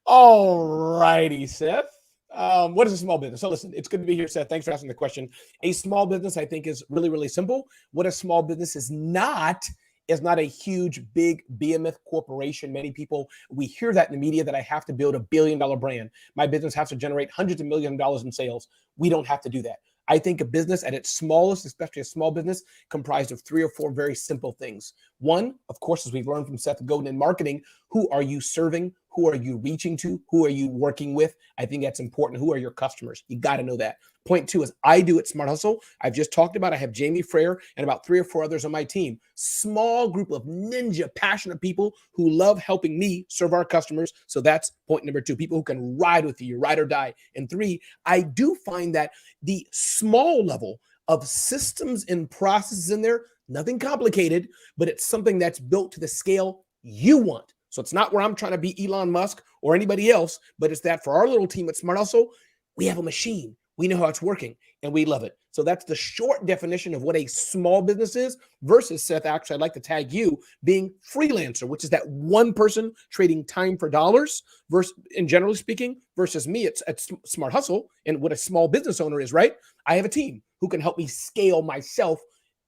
All righty, Seth. What is a small business? So listen, it's good to be here, Seth. Thanks for asking the question. A small business, I think, is really, really simple. What a small business is not a huge, big behemoth corporation. Many people, we hear that in the media, that I have to build $1 billion brand. My business has to generate hundreds of millions of dollars in sales. We don't have to do that. I think a business at its smallest, especially a small business, comprised of 3 or 4 very simple things. One, of course, as we've learned from Seth Godin in marketing, who are you serving? Who are you reaching to? Who are you working with? I think that's important. Who are your customers? You got to know that. Point 2 is I do at Smart Hustle. I've just talked about, I have Jamie Frere and about 3 or 4 others on my team. Small group of ninja passionate people who love helping me serve our customers. So that's point number 2, people who can ride with you, ride or die. And 3, I do find that the small level of systems and processes in there, nothing complicated, but it's something that's built to the scale you want. So it's not where I'm trying to be Elon Musk or anybody else, but it's that for our little team at Smart Hustle, we have a machine. We know how it's working and we love it. So that's the short definition of what a small business is versus, Seth, actually, I'd like to tag you being freelancer, which is that one person trading time for dollars versus, and generally speaking, versus me at Smart Hustle. And what a small business owner is, right? I have a team who can help me scale myself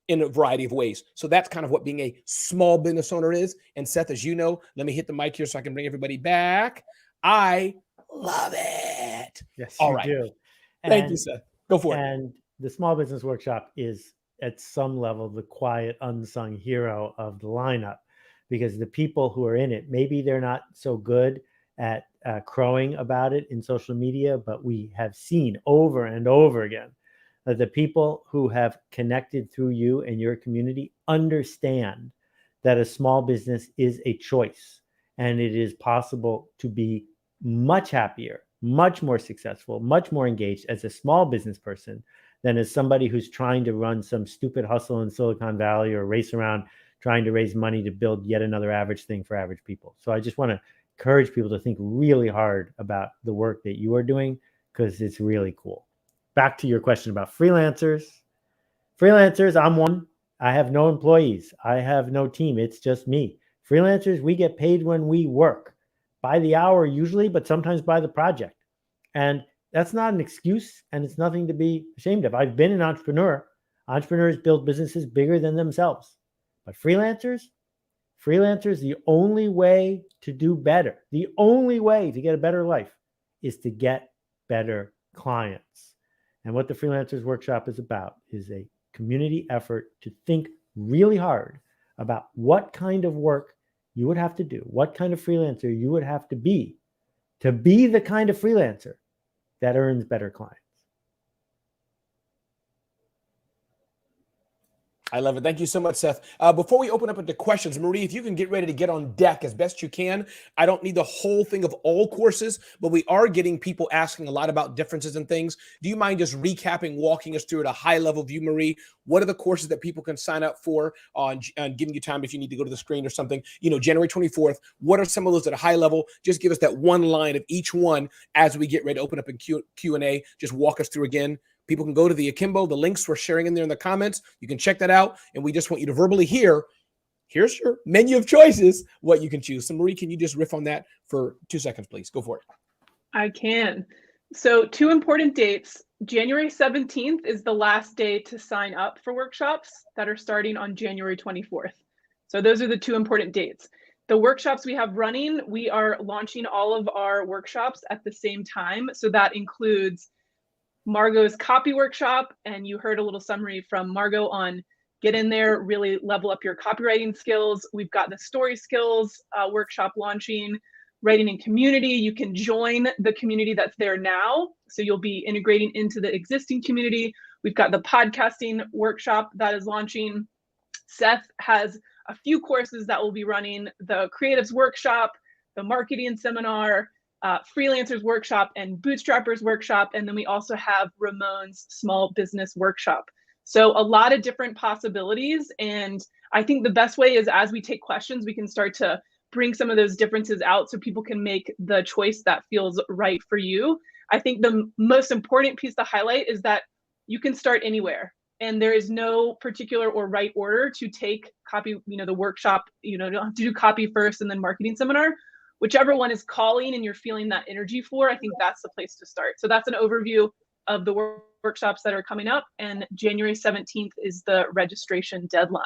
in a variety of ways. So that's kind of what being a small business owner is. And Seth, as you know, let me hit the mic here so I can bring everybody back. I love it. Yes, all you right. do. Thank you, Seth. Go for it. And the Small Business Workshop is at some level the quiet, unsung hero of the lineup, because the people who are in it, maybe they're not so good at crowing about it in social media, but we have seen over and over again that the people who have connected through you and your community understand that a small business is a choice, and it is possible to be much happier, much more successful, much more engaged as a small business person than as somebody who's trying to run some stupid hustle in Silicon Valley or race around trying to raise money to build yet another average thing for average people. So I just want to encourage people to think really hard about the work that you are doing, because it's really cool. Back to your question about freelancers. Freelancers, I'm one. I have no employees. I have no team. It's just me. Freelancers, we get paid when we work, by the hour usually, but sometimes by the project. And that's not an excuse, and it's nothing to be ashamed of. I've been an entrepreneur. Entrepreneurs build businesses bigger than themselves. But freelancers, the only way to do better, the only way to get a better life is to get better clients. And what the Freelancers Workshop is about is a community effort to think really hard about what kind of work you would have to do, what kind of freelancer you would have to be the kind of freelancer that earns better clients. I love it. Thank you so much, Seth. Before we open up into questions, Marie, if you can get ready to get on deck as best you can. I don't need the whole thing of all courses, but we are getting people asking a lot about differences and things. Do you mind just recapping, walking us through at a high level view, Marie? What are the courses that people can sign up for on giving you time if you need to go to the screen or something? January 24th. What are some of those at a high level? Just give us that one line of each one as we get ready to open up in Q&A. Just walk us through again. People can go to the Akimbo, the links we're sharing in there in the comments. You can check that out. And we just want you to verbally here's your menu of choices, what you can choose. So Marie, can you just riff on that for 2 seconds, please? Go for it. I can. So 2 important dates. January 17th is the last day to sign up for workshops that are starting on January 24th. So those are the 2 important dates. The workshops we have running, we are launching all of our workshops at the same time. So that includes Margot's copy workshop, and you heard a little summary from Margot on get in there, really level up your copywriting skills. We've got the story skills workshop launching, writing in community. You can join the community that's there now, so you'll be integrating into the existing community. We've got the podcasting workshop that is launching. Seth has a few courses that will be running: the creatives workshop, the marketing seminar, freelancers workshop, and bootstrappers workshop. And then we also have Ramon's small business workshop. So a lot of different possibilities. And I think the best way is, as we take questions, we can start to bring some of those differences out so people can make the choice that feels right for you. I think the most important piece to highlight is that you can start anywhere, and there is no particular or right order to take copy, the workshop. You don't have to do copy first and then marketing seminar. Whichever one is calling and you're feeling that energy for, I think that's the place to start. So that's an overview of the workshops that are coming up, and January 17th is the registration deadline.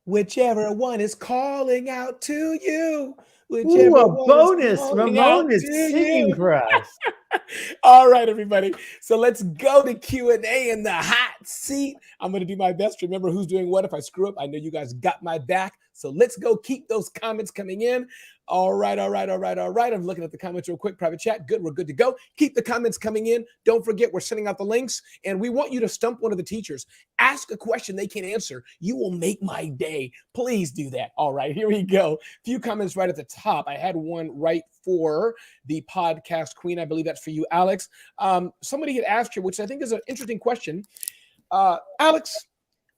Whichever one is calling out to you. Ooh, a bonus. Ramon is singing you. for us. All right, everybody. So let's go to Q&A in the hot seat. I'm going to do my best to remember who's doing what. If I screw up, I know you guys got my back. So let's go. Keep those comments coming in. All right. I'm looking at the comments real quick. Private chat. Good. We're good to go. Keep the comments coming in. Don't forget, we're sending out the links, and we want you to stump one of the teachers. Ask a question they can answer. You will make my day. Please do that. All right, here we go. Few comments right at the top. I had one right for the podcast queen. I believe that's for you, Alex. Somebody had asked her, which I think is an interesting question. Alex,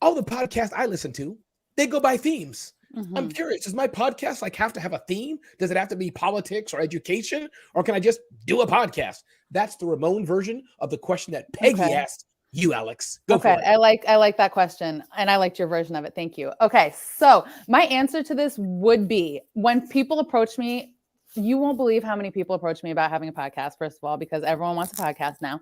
all the podcasts I listen to, they go by themes. Mm-hmm. I'm curious, does my podcast have to have a theme? Does it have to be politics or education? Or can I just do a podcast? That's the Ramon version of the question that Peggy asked you, Alex. Go for it. I like that question, and I liked your version of it. Thank you. Okay, so my answer to this would be, when people approach me, you won't believe how many people approach me about having a podcast, first of all, because everyone wants a podcast now.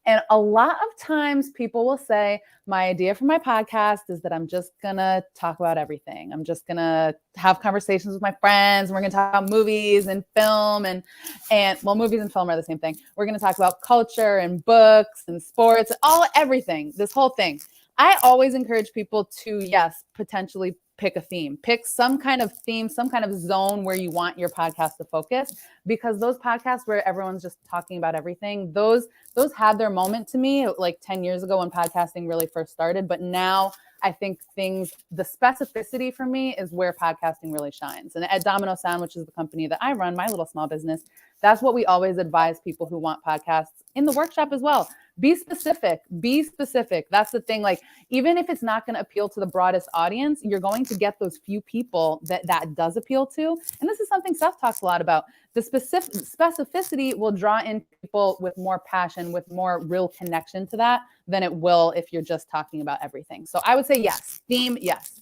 And a lot of times people will say, my idea for my podcast is that I'm just going to talk about everything. I'm just going to have conversations with my friends. And we're going to talk about movies and film and well, movies and film are the same thing. We're going to talk about culture and books and sports, everything, this whole thing. I always encourage people to, yes, potentially pick a theme, pick some kind of theme, some kind of zone where you want your podcast to focus, because those podcasts where everyone's just talking about everything, those had their moment to me like 10 years ago when podcasting really first started. But now I think the specificity for me is where podcasting really shines. And at Domino Sound, which is the company that I run, my little small business, that's what we always advise people who want podcasts in the workshop as well. Be specific. Be specific. That's the thing. Like, even if it's not going to appeal to the broadest audience, you're going to get those few people that does appeal to. And this is something Seth talks a lot about. The specificity will draw in people with more passion, with more real connection to that than it will if you're just talking about everything. So I would say yes. Theme, yes.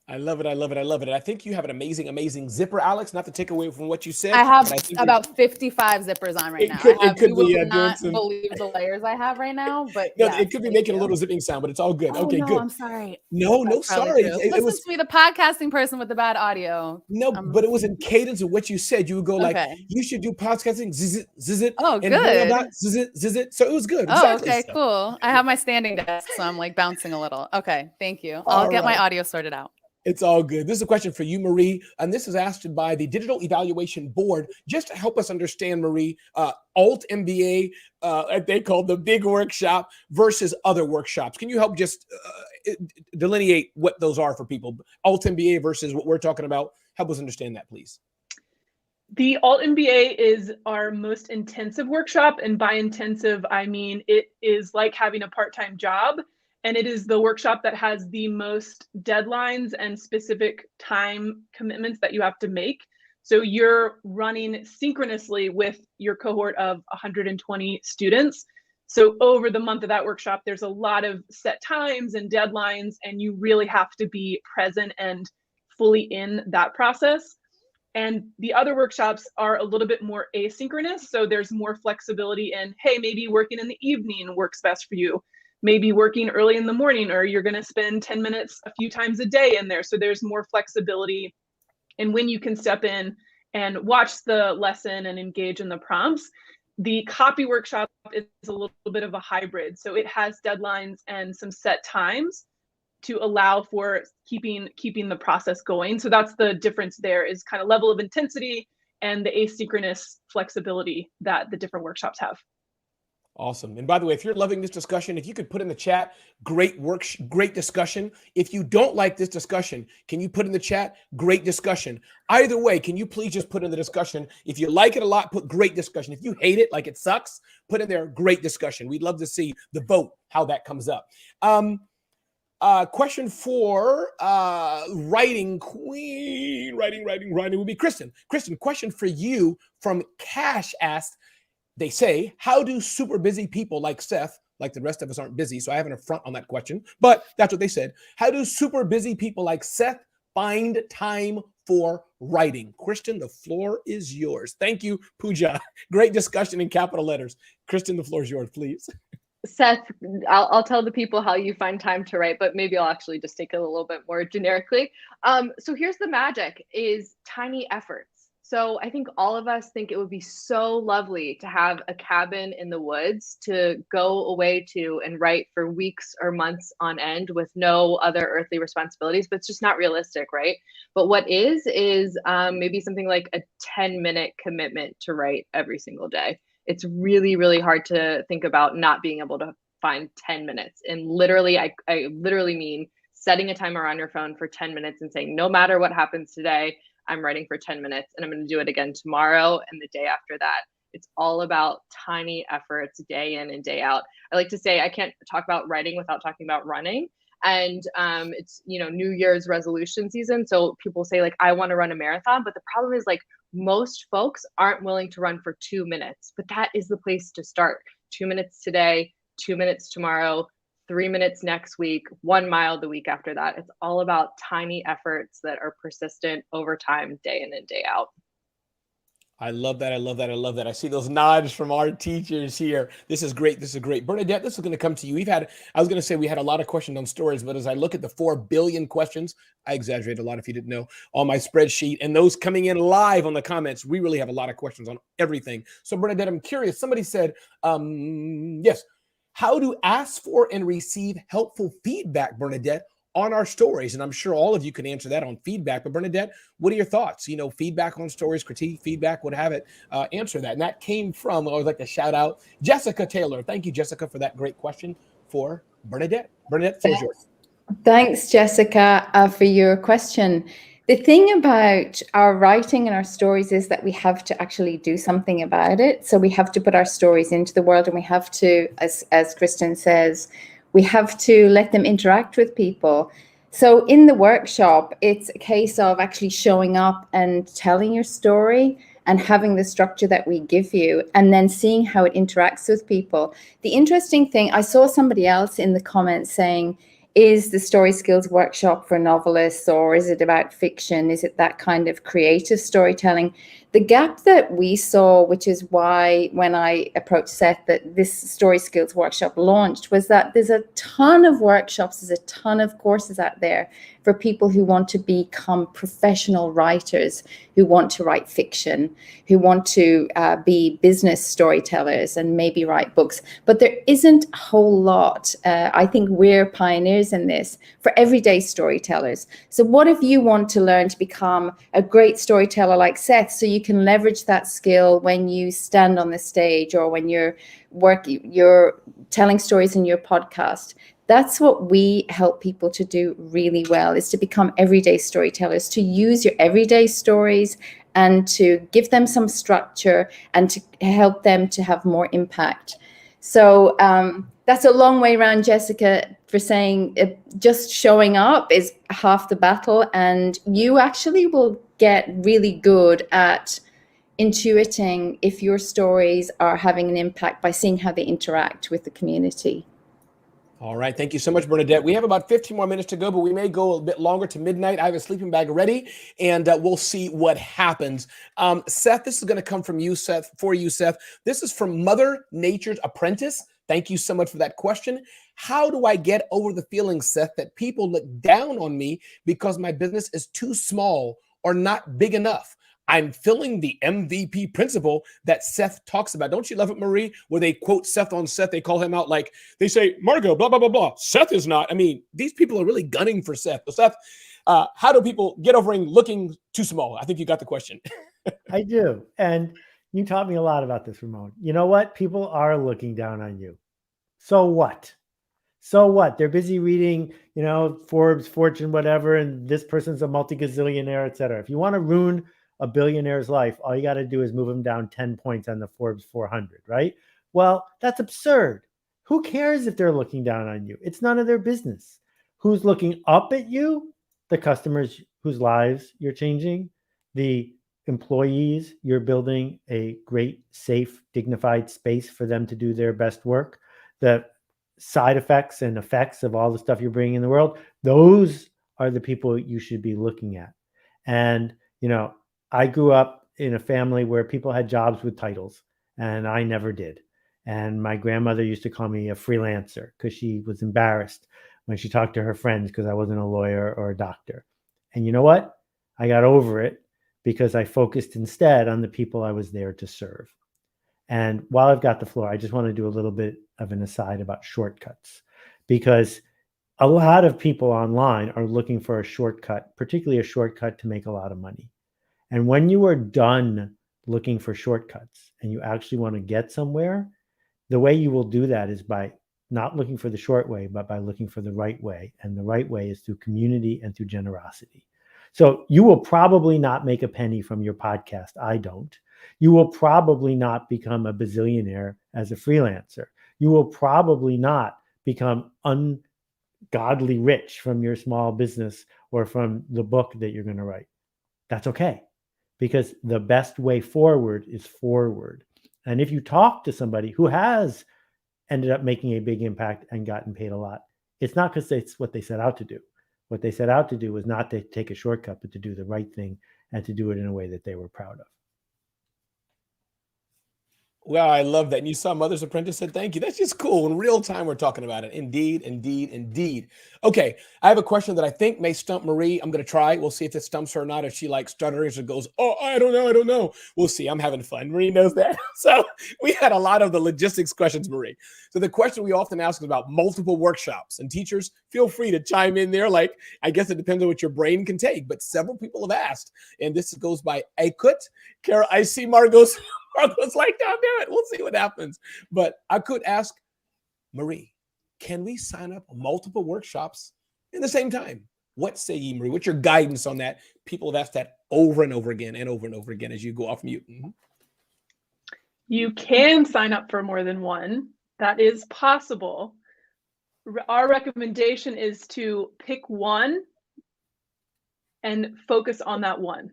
I love it. I love it. I love it. And I think you have an amazing, amazing zipper, Alex. Not to take away from what you said. I have about 55 zippers on right now. You would not believe the layers I have right now, but no, it could be making a little zipping sound, but it's all good. Oh, okay, no, good. I'm sorry. No, sorry. Listen to me, the podcasting person with the bad audio. No, but it was in cadence of what you said. You would go like, you should do podcasting, zizit. Oh, and good. Zizit. So it was good. Oh, okay, cool. I have my standing desk, so I'm like bouncing a little. Okay, thank you. I'll get my audio sorted out. It's all good. This is a question for you, Marie. And this is asked by the Digital Evaluation Board, just to help us understand, Marie, Alt MBA, they call the big workshop versus other workshops. Can you help just delineate what those are for people? Alt MBA versus what we're talking about. Help us understand that, please. The Alt MBA is our most intensive workshop. And by intensive, I mean it is like having a part-time job. And it is the workshop that has the most deadlines and specific time commitments that you have to make. So you're running synchronously with your cohort of 120 students. So over the month of that workshop, there's a lot of set times and deadlines, and you really have to be present and fully in that process. And the other workshops are a little bit more asynchronous. So there's more flexibility in, hey, maybe working in the evening works best for you. Maybe working early in the morning, or you're going to spend 10 minutes a few times a day in there. So there's more flexibility in when you can step in and watch the lesson and engage in the prompts. The copy workshop is a little bit of a hybrid. So it has deadlines and some set times to allow for keeping the process going. So that's the difference there, is kind of level of intensity and the asynchronous flexibility that the different workshops have. Awesome. And by the way, if you're loving this discussion, if you could put in the chat, great discussion. If you don't like this discussion, can you put in the chat, great discussion? Either way, can you please just put in the discussion? If you like it a lot, put great discussion. If you hate it, like it sucks, put in there, great discussion. We'd love to see the vote, how that comes up. Question for writing queen, writing would be Kristen. Kristen, question for you from Cash asked, they say, how do super busy people like Seth, like the rest of us aren't busy, so I have an affront on that question, but that's what they said. How do super busy people like Seth find time for writing? Kristen, the floor is yours. Thank you, Pooja. Great discussion in capital letters. Kristen, the floor is yours, please. Seth, I'll tell the people how you find time to write, but maybe I'll actually just take it a little bit more generically. So here's the magic, is tiny efforts. So I think all of us think it would be so lovely to have a cabin in the woods to go away to and write for weeks or months on end with no other earthly responsibilities, but it's just not realistic, right? But what is maybe something like a 10-minute commitment to write every single day. It's really, really hard to think about not being able to find 10 minutes. And literally, I literally mean setting a timer on your phone for 10 minutes and saying, no matter what happens today, I'm writing for 10 minutes and I'm going to do it again tomorrow and the day after that. It's all about tiny efforts day in and day out. I like to say I can't talk about writing without talking about running. And it's, New Year's resolution season. So people say like, I want to run a marathon, but the problem is like most folks aren't willing to run for 2 minutes, but that is the place to start. 2 minutes today, 2 minutes tomorrow, 3 minutes next week, 1 mile the week after that. It's all about tiny efforts that are persistent over time, day in and day out. I love that. I love that. I love that. I see those nods from our teachers here. This is great. This is great. Bernadette, this is going to come to you. I was going to say we had a lot of questions on stories, but as I look at the 4 billion questions, I exaggerated a lot if you didn't know, on my spreadsheet, and those coming in live on the comments, we really have a lot of questions on everything. So Bernadette, I'm curious. Somebody said, yes, how to ask for and receive helpful feedback, Bernadette, on our stories. And I'm sure all of you can answer that on feedback. But Bernadette, what are your thoughts? Feedback on stories, critique, feedback, what have it. Answer that. And that came from, I would like to shout out Jessica Taylor. Thank you, Jessica, for that great question for Bernadette. Bernadette, floor is yours. Thanks, Jessica, for your question. The thing about our writing and our stories is that we have to actually do something about it. So we have to put our stories into the world, and we have to, as Kristen says, we have to let them interact with people. So in the workshop, it's a case of actually showing up and telling your story and having the structure that we give you, and then seeing how it interacts with people. The interesting thing, I saw somebody else in the comments saying, is the story skills workshop for novelists, or is it about fiction? Is it that kind of creative storytelling? The gap that we saw, which is why when I approached Seth that this story skills workshop launched, was that there's a ton of workshops, there's a ton of courses out there for people who want to become professional writers, who want to write fiction, who want to be business storytellers and maybe write books. But there isn't a whole lot. I think we're pioneers in this for everyday storytellers. So what if you want to learn to become a great storyteller like Seth, so you can leverage that skill when you stand on the stage or when you're telling stories in your podcast? That's what we help people to do really well, is to become everyday storytellers, to use your everyday stories and to give them some structure and to help them to have more impact. So that's a long way around, Jessica, for saying just showing up is half the battle, and you actually will get really good at intuiting if your stories are having an impact by seeing how they interact with the community. All right. Thank you so much, Bernadette. We have about 15 more minutes to go, but we may go a bit longer to midnight. I have a sleeping bag ready, and we'll see what happens. Seth, this is going to come from you, Seth, for you, Seth. This is from Mother Nature's Apprentice. Thank you so much for that question. How do I get over the feeling, Seth, that people look down on me because my business is too small or not big enough? I'm filling the MVP principle that Seth talks about. Don't you love it, Marie, where they quote Seth on Seth? They call him out like they say, Margot, blah, blah, blah, blah. Seth is not. I mean, these people are really gunning for Seth. So Seth, how do people get over looking too small? I think you got the question. I do. And you taught me a lot about this, Ramon. You know what? People are looking down on you. So what? So what? They're busy reading, Forbes, Fortune, whatever, and this person's a multi-gazillionaire, et cetera. If you want to ruin a billionaire's life, all you got to do is move them down 10 points on the Forbes 400, right? Well, that's absurd. Who cares if they're looking down on you? It's none of their business. Who's looking up at you? The customers whose lives you're changing, the employees you're building a great, safe, dignified space for them to do their best work. The side effects and effects of all the stuff you're bringing in the world, those are the people you should be looking at. And, I grew up in a family where people had jobs with titles, and I never did. And my grandmother used to call me a freelancer because she was embarrassed when she talked to her friends because I wasn't a lawyer or a doctor. And you know what? I got over it because I focused instead on the people I was there to serve. And while I've got the floor, I just want to do a little bit of an aside about shortcuts, because a lot of people online are looking for a shortcut, particularly a shortcut to make a lot of money. And when you are done looking for shortcuts and you actually want to get somewhere, the way you will do that is by not looking for the short way, but by looking for the right way. And the right way is through community and through generosity. So you will probably not make a penny from your podcast. I don't. You will probably not become a bazillionaire as a freelancer. You will probably not become ungodly rich from your small business or from the book that you're going to write. That's okay, because the best way forward is forward. And if you talk to somebody who has ended up making a big impact and gotten paid a lot, it's not because it's what they set out to do. What they set out to do was not to take a shortcut, but to do the right thing and to do it in a way that they were proud of. Well, I love that. And you saw Mother's Apprentice said, thank you. That's just cool. In real time, we're talking about it. Indeed, indeed, indeed. Okay. I have a question that I think may stump Marie. I'm going to try. We'll see if it stumps her or not. If she stutters or goes, oh, I don't know. We'll see. I'm having fun. Marie knows that. So we had a lot of the logistics questions, Marie. So the question we often ask is about multiple workshops, and teachers, feel free to chime in there. I guess it depends on what your brain can take, but several people have asked, and this goes by Akut. Kara, I see Margot's like, don't do it. We'll see what happens. But I could ask Marie, can we sign up multiple workshops in the same time. What say ye, Marie? What's your guidance on that? People have asked that over and over again and over and over again as you go off mute. You can sign up for more than one. That is possible. Our recommendation is to pick one and focus on that one,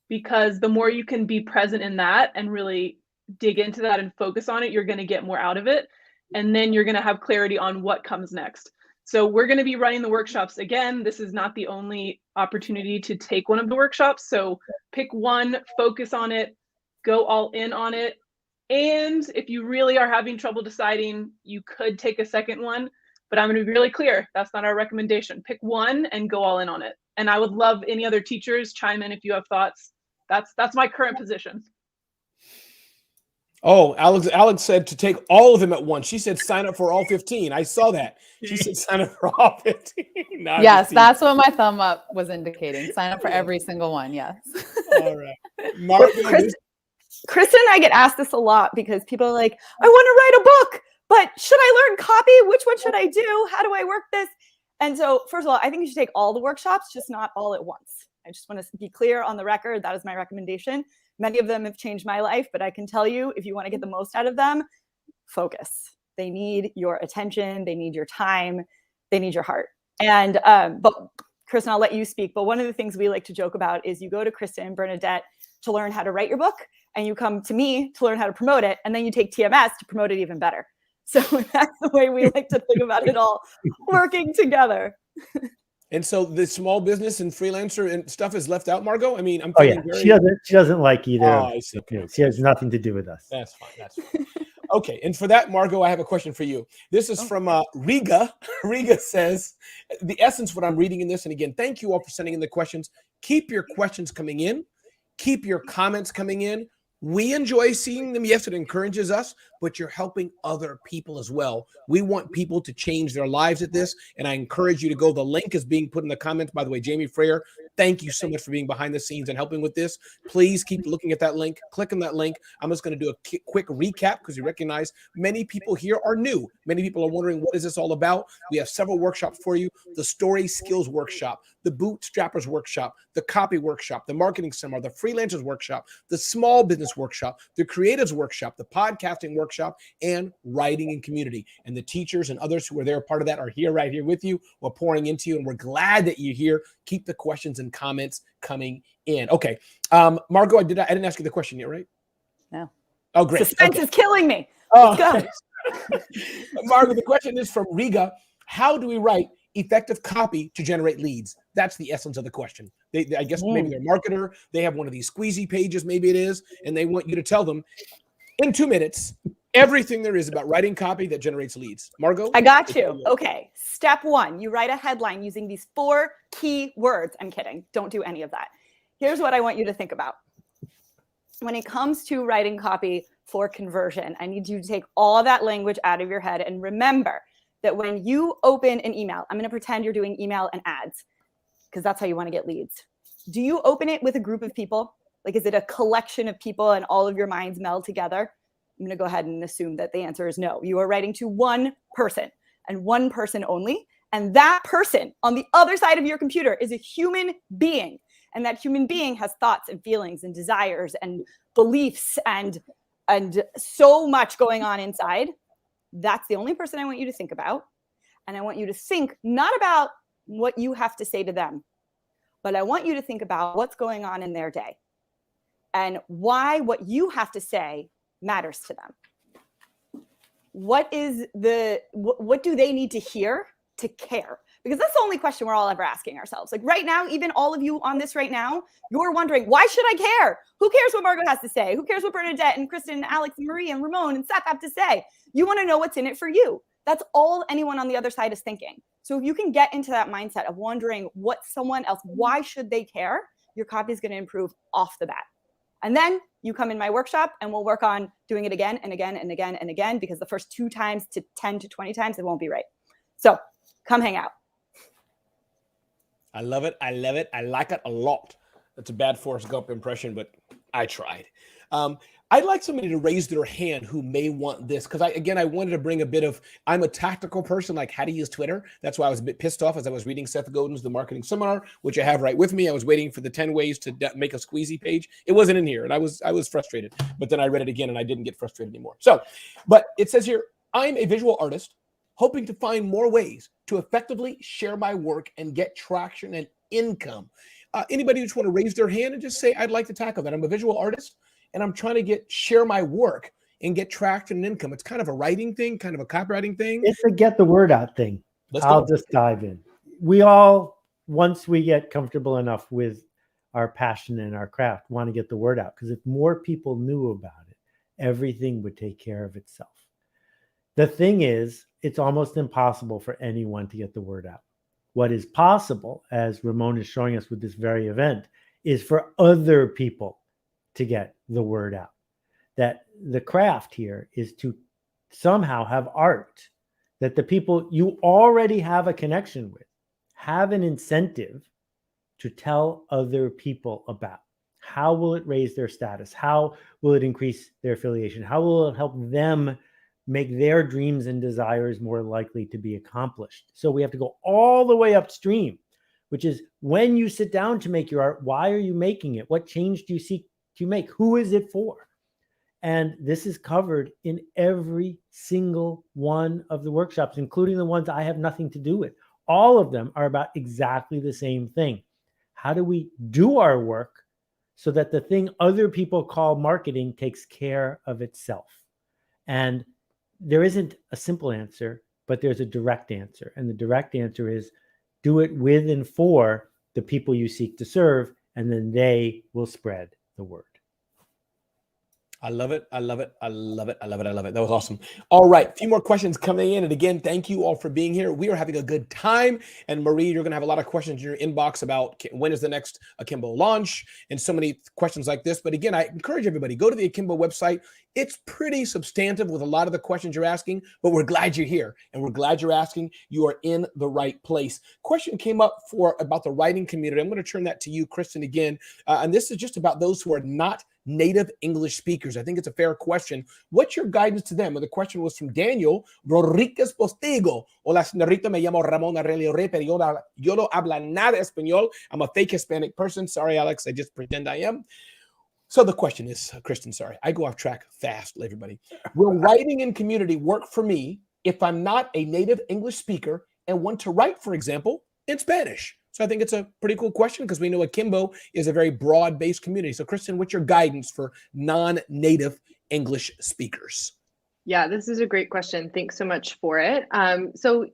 because the more you can be present in that and really dig into that and focus on it, you're going to get more out of it. And then you're going to have clarity on what comes next. So we're going to be running the workshops again. This is not the only opportunity to take one of the workshops. So pick one, focus on it, go all in on it. And if you really are having trouble deciding, you could take a second one, but I'm going to be really clear. That's not our recommendation. Pick one and go all in on it. And I would love any other teachers chime in if you have thoughts. That's my current position. Oh, Alex said to take all of them at once. She said sign up for all 15. I saw that. She said sign up for all 15. Yes, 15. That's what my thumb up was indicating. Sign up for every single one. Yes. All right. Margaret, Kristen and I get asked this a lot because people are like, I want to write a book, but should I learn copy? Which one should I do? How do I work this? And so, first of all, I think you should take all the workshops, just not all at once. I just want to be clear on the record. That is my recommendation. Many of them have changed my life, but I can tell you, if you want to get the most out of them, focus. They need your attention. They need your time. They need your heart. And, but Kristen, I'll let you speak. But one of the things we like to joke about is you go to Kristen and Bernadette to learn how to write your book, and you come to me to learn how to promote it, and then you take TMS to promote it even better. So that's the way we like to think about it all working together. And so the small business and freelancer and stuff is left out, Margot? I mean, I'm she doesn't like either. I see. Okay. She has nothing to do with us. That's fine. That's fine. Okay. And for that, Margot, I have a question for you. This is from Riga. Riga says, the essence of what I'm reading in this, and again, thank you all for sending in the questions. Keep your questions coming in. Keep your comments coming in. We enjoy seeing them. Yes, it encourages us, but you're helping other people as well. We want people to change their lives at this, and I encourage you to go. The link is being put in the comments. By the way, Jamie Freyer, thank you so much for being behind the scenes and helping with this. Please keep looking at that link. Click on that link. I'm just going to do a quick recap because you recognize many people here are new. Many people are wondering, what is this all about? We have several workshops for you. The Story Skills Workshop, the Bootstrappers Workshop, the Copy Workshop, the Marketing Seminar, the Freelancers Workshop, the Small Business Workshop, the Creatives Workshop, the Podcasting Workshop, and Writing and Community. And the teachers and others who are there, part of that, are here right here with you. We're pouring into you, and we're glad that you're here. Keep the questions and comments coming in. Okay. Margot, I didn't ask you the question yet, right? No. Oh, great. Suspense is killing me. Let's go. Margot, the question is from Riga. How do we write effective copy to generate leads? That's the essence of the question. I guess maybe they're a marketer. They have one of these squeezy pages, maybe it is, and they want you to tell them in 2 minutes everything there is about writing copy that generates leads. Margot? I got you. Okay. Step one, you write a headline using these 4 key words. I'm kidding. Don't do any of that. Here's what I want you to think about. When it comes to writing copy for conversion, I need you to take all that language out of your head and remember that when you open an email, I'm going to pretend you're doing email and ads because that's how you want to get leads. Do you open it with a group of people? Like, is it a collection of people and all of your minds meld together? I'm going to go ahead and assume that the answer is no. You are writing to one person and one person only. And that person on the other side of your computer is a human being. And that human being has thoughts and feelings and desires and beliefs and so much going on inside. That's the only person I want you to think about. And I want you to think not about what you have to say to them, but I want you to think about what's going on in their day and why what you have to say matters to them. What do they need to hear to care? Because that's the only question we're all ever asking ourselves. Like right now, even all of you on this right now, you're wondering, why should I care? Who cares what Margot has to say? Who cares what Bernadette and Kristen and Alex and Marie and Ramon and Seth have to say? You want to know what's in it for you. That's all anyone on the other side is thinking. So if you can get into that mindset of wondering what someone else, why should they care? Your copy is going to improve off the bat. And then you come in my workshop and we'll work on doing it again and again and again and again, because the first 2 times to 10 to 20 times, it won't be right. So come hang out. I love it. I love it. I like it a lot. That's a bad Forrest Gump impression, but I tried. I'd like somebody to raise their hand who may want this, because I wanted to bring a bit of, I'm a tactical person, like how to use Twitter. That's why I was a bit pissed off as I was reading Seth Godin's The Marketing Seminar, which I have right with me. I was waiting for the 10 ways to make a squeezy page. It wasn't in here, and I was frustrated. But then I read it again, and I didn't get frustrated anymore. So, but it says here, I'm a visual artist hoping to find more ways to effectively share my work and get traction and income. Anybody just want to raise their hand and just say, I'd like to tackle that. I'm a visual artist, and I'm trying to share my work and get traction and income. It's kind of a writing thing, kind of a copywriting thing. It's a get the word out thing. I'll just dive in. We all, once we get comfortable enough with our passion and our craft, want to get the word out, because if more people knew about it, everything would take care of itself. The thing is, it's almost impossible for anyone to get the word out. What is possible, as Ramon is showing us with this very event, is for other people to get the word out. That the craft here is to somehow have art that the people you already have a connection with have an incentive to tell other people about. How will it raise their status? How will it increase their affiliation? How will it help them make their dreams and desires more likely to be accomplished? So we have to go all the way upstream, which is when you sit down to make your art, why are you making it? What change do you seek to make? Who is it for? And this is covered in every single one of the workshops, including the ones I have nothing to do with. All of them are about exactly the same thing. How do we do our work so that the thing other people call marketing takes care of itself? And there isn't a simple answer, but there's a direct answer. And the direct answer is do it with and for the people you seek to serve, and then they will spread the word. I love it. I love it. I love it. I love it. I love it. That was awesome. All right. A few more questions coming in. And again, thank you all for being here. We are having a good time. And Marie, you're going to have a lot of questions in your inbox about when is the next Akimbo launch and so many questions like this. But again, I encourage everybody, go to the Akimbo website. It's pretty substantive with a lot of the questions you're asking, but we're glad you're here and we're glad you're asking. You are in the right place. Question came up about the writing community. I'm going to turn that to you, Kristen, again. And this is just about those who are not native English speakers. I think it's a fair question. What's your guidance to them? And the question was from Daniel Rodriguez Postigo. Hola, señorita, me llamo Ramon Aurelio Rey, pero yo no habla nada español. I'm a fake Hispanic person. Sorry, Alex, I just pretend I am. So the question is, Kristen, sorry, I go off track fast, everybody. Will writing in community work for me if I'm not a native English speaker and want to write, for example, in Spanish? So I think it's a pretty cool question because we know Akimbo is a very broad-based community. So Kristen, what's your guidance for non-native English speakers? Yeah, this is a great question. Thanks so much for it. So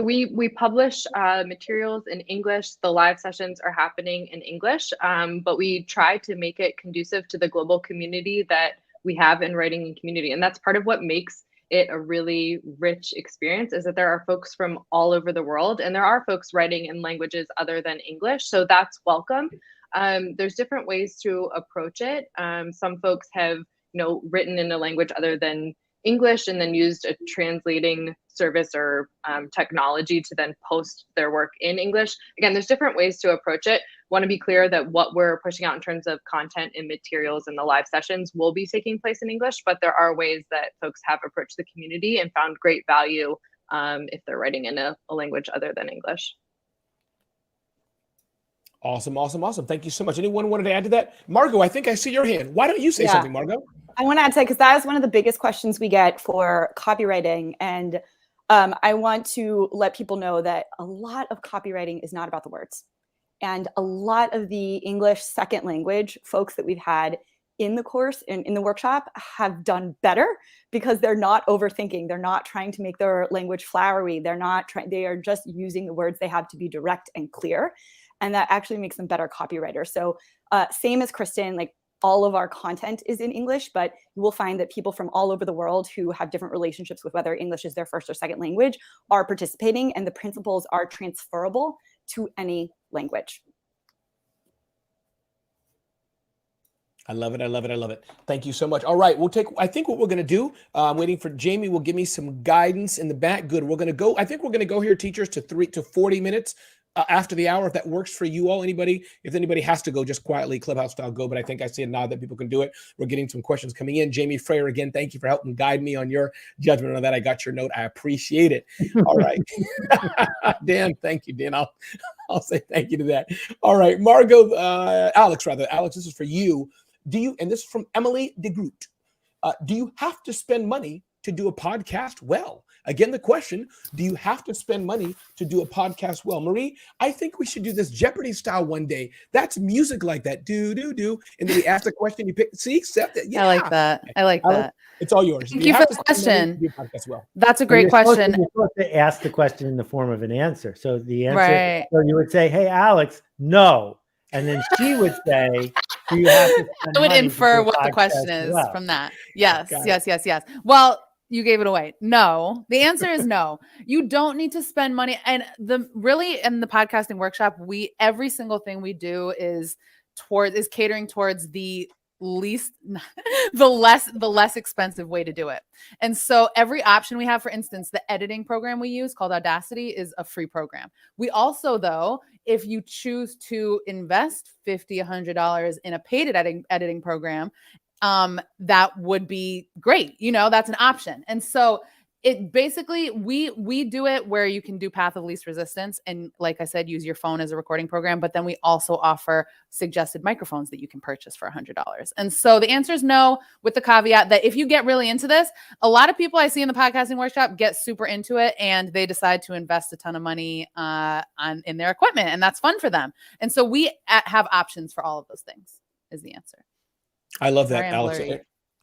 we publish materials in English. The live sessions are happening in English, but we try to make it conducive to the global community that we have in writing and community. And that's part of what makes it a really rich experience, is that there are folks from all over the world, and there are folks writing in languages other than English. So that's welcome. There's different ways to approach it. Some folks have, written in a language other than English and then used a translating service or technology to then post their work in English. Again, there's different ways to approach it. Want to be clear that what we're pushing out in terms of content and materials in the live sessions will be taking place in English, but there are ways that folks have approached the community and found great value if they're writing in a language other than English. Awesome, awesome, awesome. Thank you so much. Anyone wanted to add to that? Margot, I think I see your hand. Why don't you say something, Margot? I want to add to that because that is one of the biggest questions we get for copywriting. And I want to let people know that a lot of copywriting is not about the words. And a lot of the English second language folks that we've had in the course, in the workshop, have done better because they're not overthinking. They're not trying to make their language flowery. They are just using the words they have to be direct and clear. And that actually makes them better copywriters. So same as Kristen, like all of our content is in English, but you will find that people from all over the world who have different relationships with whether English is their first or second language are participating, and the principles are transferable to any language. I love it. I love it. I love it. Thank you so much. All right. I think what we're going to do, I'm waiting for Jamie will give me some guidance in the back. Good. I think we're going to go here, teachers, to 40 minutes. after the hour, if that works for you all. Anybody, if anybody has to go, just quietly Clubhouse style go. But I think I see a nod that people can do it. We're getting some questions coming in. Jamie Freyer, again, thank you for helping guide me on your judgment on that. I got your note. I appreciate it. All right. Dan, thank you, Dan. I'll say thank you to that. All right, Margot, Alex, this is for you. And this is from Emily DeGroot. Do you have to spend money to do a podcast well? Again, the question, do you have to spend money to do a podcast well? Marie, I think we should do this Jeopardy style one day. That's music like that. Do. And then we ask the question, you pick. See, Seth? Yeah. I like that. I like that. It's all yours. Thank you for the question. Do a podcast well? That's a great question. You're supposed to ask the question in the form of an answer. So the answer, Right. so you would say, hey, Alex, no. And then she would say, do you have to spend I would money to infer do a what the podcast question is well? from that. Yes, Got it. yes. Well, you gave it away. No, the answer is no. You don't need to spend money. And in the podcasting workshop, every single thing we do is catering towards the less expensive way to do it. And so every option we have, for instance, the editing program we use called Audacity is a free program. We also, though, if you choose to invest $50, $100 in a paid editing program, that would be great. That's an option. And so it basically, we do it where you can do path of least resistance. And like I said, use your phone as a recording program, but then we also offer suggested microphones that you can purchase for $100. And so the answer is no, with the caveat that if you get really into this, a lot of people I see in the podcasting workshop get super into it and they decide to invest a ton of money in their equipment, and that's fun for them. And so we have options for all of those things is the answer. I love that, Alex.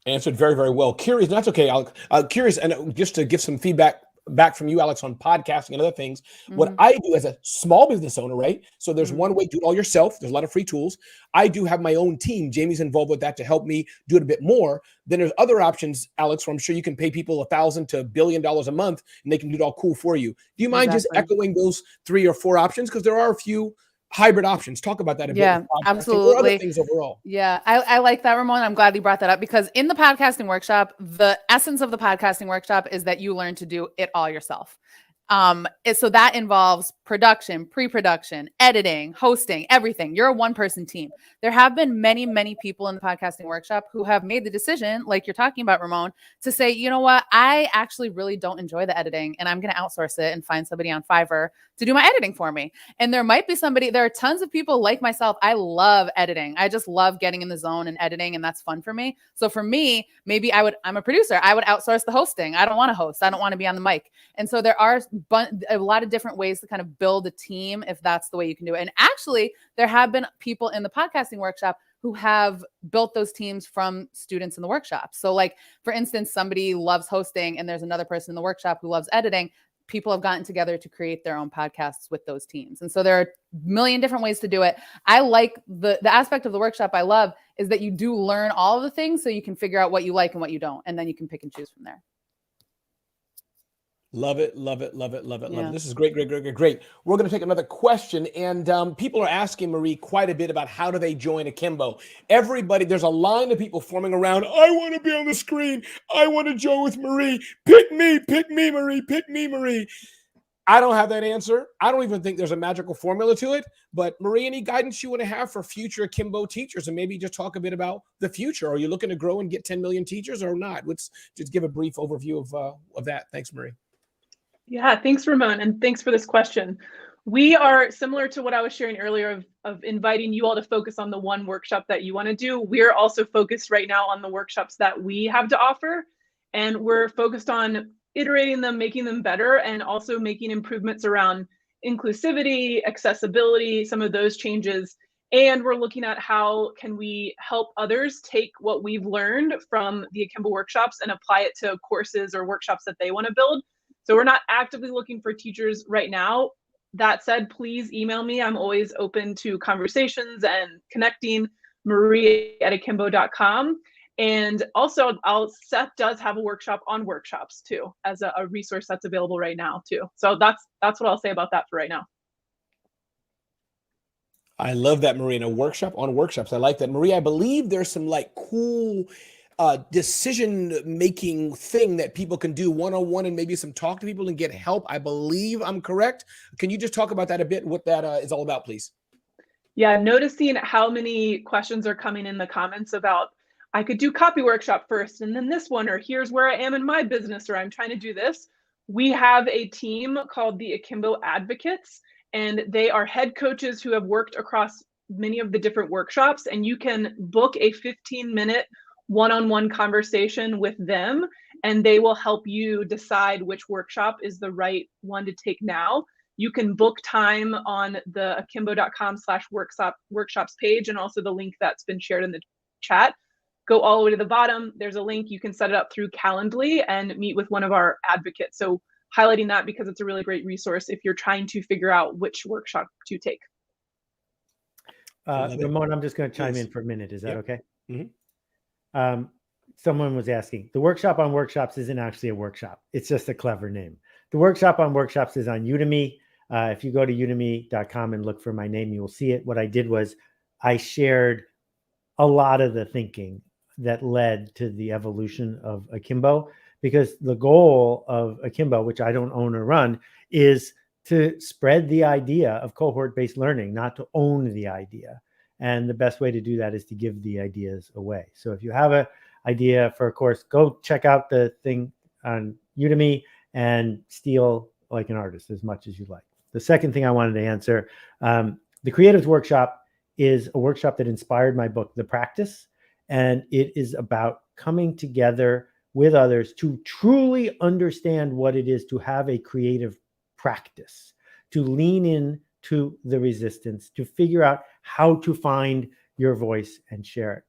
Answered very, very well. Curious, that's okay, Alex. Curious, and just to give some feedback back from you, Alex, on podcasting and other things, what I do as a small business owner, right? So there's one way to do it all yourself. There's a lot of free tools. I do have my own team. Jamie's involved with that to help me do it a bit more. Then there's other options, Alex, where I'm sure you can pay people $1,000 to $1 billion a month and they can do it all cool for you. Do you mind just echoing those 3 or 4 options? Because there are a few hybrid options. Talk about that a bit. Yeah, absolutely. Or other things overall. Yeah, I like that, Ramon. I'm glad you brought that up because in the podcasting workshop, the essence of the podcasting workshop is that you learn to do it all yourself. So that involves production, pre-production, editing, hosting, everything. You're a one-person team. There have been many, many people in the podcasting workshop who have made the decision, like you're talking about, Ramon, to say, you know what, I actually really don't enjoy the editing and I'm going to outsource it and find somebody on Fiverr to do my editing for me. And there might be there are tons of people like myself. I love editing. I just love getting in the zone and editing, and that's fun for me. So for me, maybe I'm a producer. I would outsource the hosting. I don't want to host. I don't want to be on the mic. And so there are a lot of different ways to kind of build a team if that's the way you can do it. And actually, there have been people in the podcasting workshop who have built those teams from students in the workshop. So like, for instance, somebody loves hosting and there's another person in the workshop who loves editing. People have gotten together to create their own podcasts with those teams. And so there are a million different ways to do it. I like the aspect of the workshop I love is that you do learn all of the things so you can figure out what you like and what you don't. And then you can pick and choose from there. Love it. This is great. We're going to take another question. And people are asking Marie quite a bit about how do they join Akimbo. Everybody, there's a line of people forming around. I want to be on the screen. I want to join with Marie. Pick me, Marie. Pick me, Marie. I don't have that answer. I don't even think there's a magical formula to it. But Marie, any guidance you want to have for future Akimbo teachers, and maybe just talk a bit about the future? Are you looking to grow and get 10 million teachers or not? Let's just give a brief overview of that. Thanks, Marie. Yeah, thanks, Ramon, and thanks for this question. We are similar to what I was sharing earlier of inviting you all to focus on the one workshop that you want to do. We're also focused right now on the workshops that we have to offer, and we're focused on iterating them, making them better, and also making improvements around inclusivity, accessibility, some of those changes. And we're looking at how can we help others take what we've learned from the Akimbo workshops and apply it to courses or workshops that they want to build. So we're not actively looking for teachers right now. That said, please email me. I'm always open to conversations and connecting. Marie@akimbo.com. And also, Seth does have a workshop on workshops too, as a resource that's available right now too. So that's what I'll say about that for right now. I love that, Marie. And a workshop on workshops. I like that. Marie, I believe there's some like cool decision-making thing that people can do one-on-one and maybe some talk to people and get help. I believe I'm correct. Can you just talk about that a bit, what that is all about, please? Yeah, noticing how many questions are coming in the comments about, I could do copy workshop first and then this one, or here's where I am in my business, or I'm trying to do this. We have a team called the Akimbo Advocates, and they are head coaches who have worked across many of the different workshops, and you can book a 15-minute one-on-one conversation with them, and they will help you decide which workshop is the right one to take now. You can book time on the akimbo.com/workshops page, and also the link that's been shared in the chat. Go all the way to the bottom. There's a link. You can set it up through Calendly and meet with one of our advocates. So highlighting that because it's a really great resource if you're trying to figure out which workshop to take. Ramon, I'm just going to chime in for a minute. Is that okay? Mm-hmm. Someone was asking, the workshop on workshops isn't actually a workshop. It's just a clever name. The workshop on workshops is on Udemy. If you go to udemy.com and look for my name, you will see it. What I did was I shared a lot of the thinking that led to the evolution of Akimbo, because the goal of Akimbo, which I don't own or run, is to spread the idea of cohort-based learning, not to own the idea. And the best way to do that is to give the ideas away. So if you have an idea for a course, go check out the thing on Udemy and steal like an artist as much as you like. The second thing I wanted to answer, the Creatives Workshop is a workshop that inspired my book, The Practice. And it is about coming together with others to truly understand what it is to have a creative practice, to lean in to the resistance, to figure out how to find your voice and share it.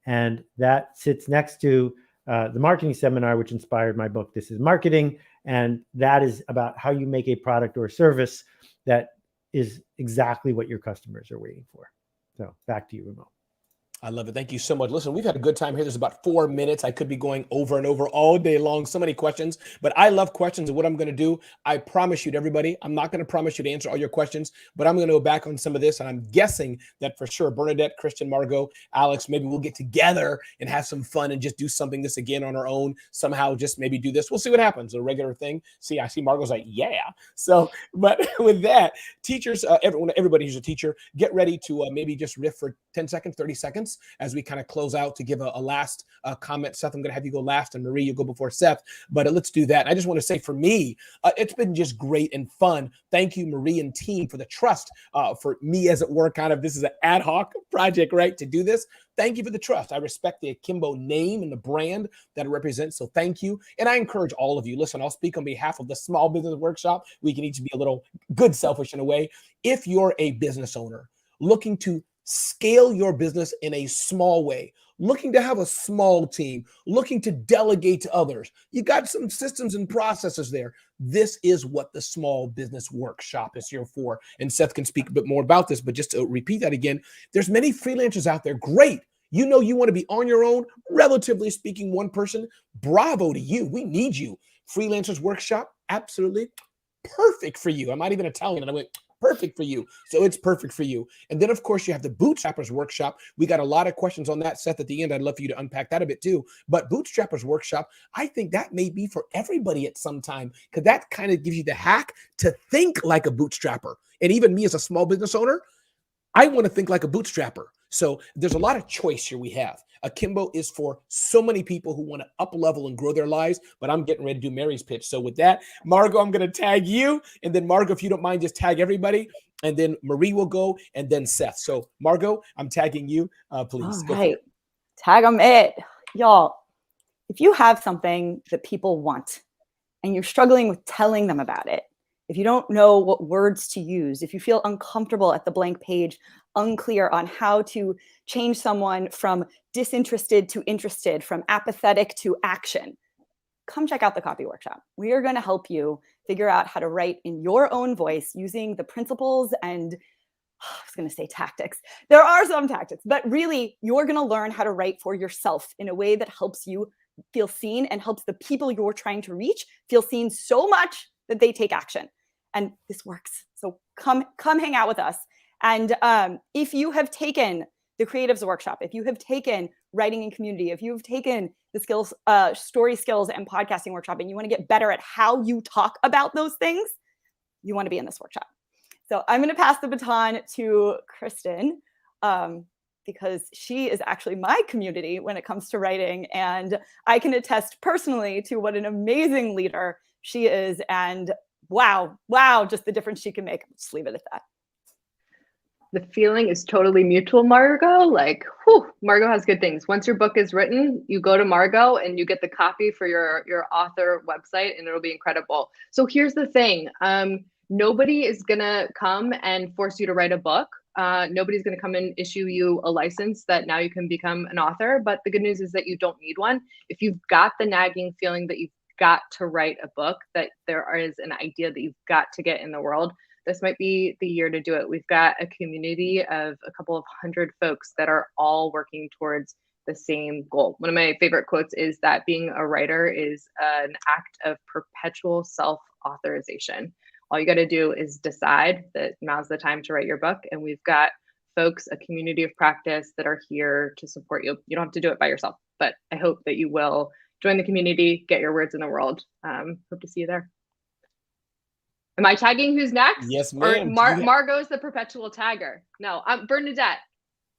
And that sits next to the marketing seminar, which inspired my book, This is Marketing. And that is about how you make a product or service that is exactly what your customers are waiting for. So back to you, Ramon. I love it. Thank you so much. Listen, we've had a good time here. There's about 4 minutes. I could be going over and over all day long. So many questions, but I love questions. And what I'm going to do, I promise you to everybody, I'm not going to promise you to answer all your questions, but I'm going to go back on some of this. And I'm guessing that for sure, Bernadette, Christian, Margot, Alex, maybe we'll get together and have some fun and just do something this again on our own. Somehow just maybe do this. We'll see what happens. A regular thing. See, I see Margot's like, yeah. So, but with that, teachers, everybody who's a teacher, get ready to maybe just riff for 10 seconds, 30 seconds. As we kind of close out to give a last comment. Seth, I'm going to have you go last, and Marie, you go before Seth, but let's do that. And I just want to say for me, it's been just great and fun. Thank you, Marie and team, for the trust for me as at work. Kind of, this is an ad hoc project, right, to do this. Thank you for the trust. I respect the Akimbo name and the brand that it represents. So thank you. And I encourage all of you, listen, I'll speak on behalf of the Small Business Workshop. We can each be a little good selfish in a way. If you're a business owner looking to scale your business in a small way, looking to have a small team, looking to delegate to others, you got some systems and processes there. This is what the Small Business Workshop is here for. And Seth can speak a bit more about this, but just to repeat that again, there's many freelancers out there. Great. You know, you want to be on your own, relatively speaking, one person. Bravo to you. We need you. Freelancers Workshop, absolutely perfect for you. I'm not even Italian. And I went, perfect for you. So it's perfect for you. And then, of course, you have the Bootstrappers Workshop. We got a lot of questions on that, Seth, at the end. I'd love for you to unpack that a bit too. But Bootstrappers Workshop, I think that may be for everybody at some time, because that kind of gives you the hack to think like a bootstrapper. And even me as a small business owner, I want to think like a bootstrapper. So there's a lot of choice here we have. Akimbo is for so many people who want to up level and grow their lives, but I'm getting ready to do Mary's pitch. So with that, Margot, I'm going to tag you. And then Margot, if you don't mind, just tag everybody. And then Marie will go, and then Seth. So Margot, I'm tagging you. Please. All right. Tag them it. Y'all, if you have something that people want and you're struggling with telling them about it, if you don't know what words to use, if you feel uncomfortable at the blank page, unclear on how to change someone from disinterested to interested, from apathetic to action, come check out the Copy Workshop. We are going to help you figure out how to write in your own voice using the principles and I was going to say tactics. There are some tactics, but really you're going to learn how to write for yourself in a way that helps you feel seen and helps the people you're trying to reach feel seen so much that they take action. And this works. So come hang out with us. And if you have taken the Creatives Workshop, if you have taken Writing in Community, if you've taken the skills, story skills and podcasting workshop, and you want to get better at how you talk about those things, you want to be in this workshop. So I'm going to pass the baton to Kristen, because she is actually my community when it comes to writing. And I can attest personally to what an amazing leader she is. And wow, just the difference she can make. I'll just leave it at that. The feeling is totally mutual, Margot. Like, whew, Margot has good things. Once your book is written, you go to Margot and you get the copy for your author website, and it'll be incredible. So here's the thing. Nobody is gonna come and force you to write a book. Nobody's gonna come and issue you a license that now you can become an author. But the good news is that you don't need one. If you've got the nagging feeling that you've got to write a book, that there is an idea that you've got to get in the world, this might be the year to do it. We've got a community of a couple of hundred folks that are all working towards the same goal. One of my favorite quotes is that being a writer is an act of perpetual self-authorization. All you got to do is decide that now's the time to write your book. And we've got folks, a community of practice that are here to support you. You don't have to do it by yourself, but I hope that you will join the community, get your words in the world. Hope to see you there. Am I tagging who's next? Yes, ma'am. Or Margot's the perpetual tagger? No, I'm Bernadette.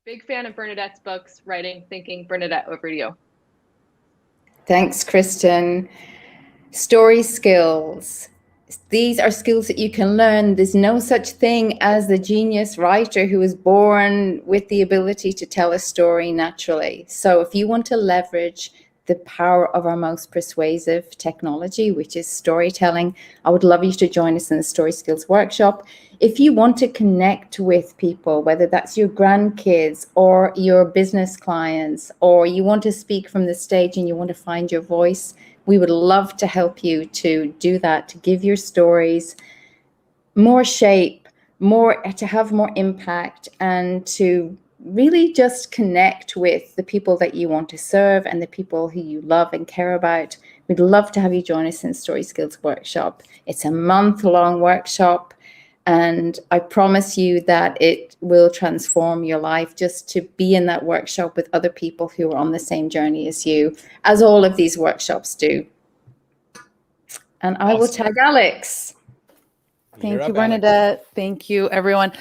Big fan of Bernadette's books, writing, thinking. Bernadette, over to you. Thanks, Kristen. Story skills. These are skills that you can learn. There's no such thing as the genius writer who is born with the ability to tell a story naturally. So if you want to leverage the power of our most persuasive technology, which is storytelling, I would love you to join us in the Story Skills Workshop. If you want to connect with people, whether that's your grandkids or your business clients, or you want to speak from the stage and you want to find your voice, we would love to help you to do that, to give your stories more shape, to have more impact, and to really just connect with the people that you want to serve and the people who you love and care about. We'd love to have you join us in Story Skills Workshop. It's a month-long workshop, and I promise you that it will transform your life just to be in that workshop with other people who are on the same journey as you, as all of these workshops do. And I will tag Alex. Thank you, Bernadette. Thank you, everyone.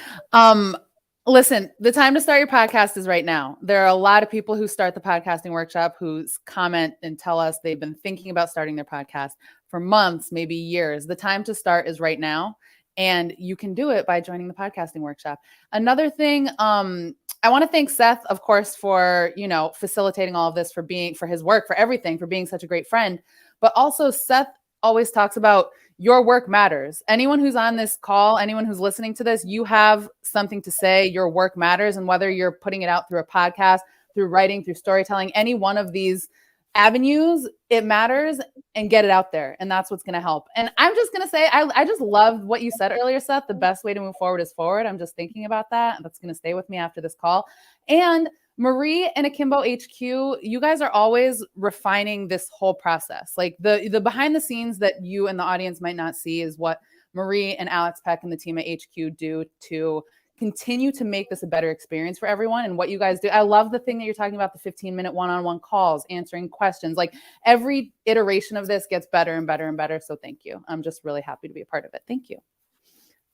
Listen, the time to start your podcast is right now. There are a lot of people who start the podcasting workshop who comment and tell us they've been thinking about starting their podcast for months, maybe years. The time to start is right now, and you can do it by joining the podcasting workshop. Another thing, I want to thank Seth, of course, for, facilitating all of this, for his work, for everything, for being such a great friend. But also Seth always talks about your work matters. Anyone who's on this call, anyone who's listening to this, you have something to say. Your work matters. And whether you're putting it out through a podcast, through writing, through storytelling, any one of these avenues, it matters, and get it out there. And that's what's going to help. And I'm just going to say, I just loved what you said earlier, Seth. The best way to move forward is forward. I'm just thinking about that. That's going to stay with me after this call. And Marie and Akimbo HQ, you guys are always refining this whole process. Like the behind the scenes that you and the audience might not see is what Marie and Alex Peck and the team at HQ do to continue to make this a better experience for everyone. And what you guys do, I love the thing that you're talking about, the 15-minute one-on-one calls, answering questions. Like every iteration of this gets better and better and better. So thank you. I'm just really happy to be a part of it. Thank you.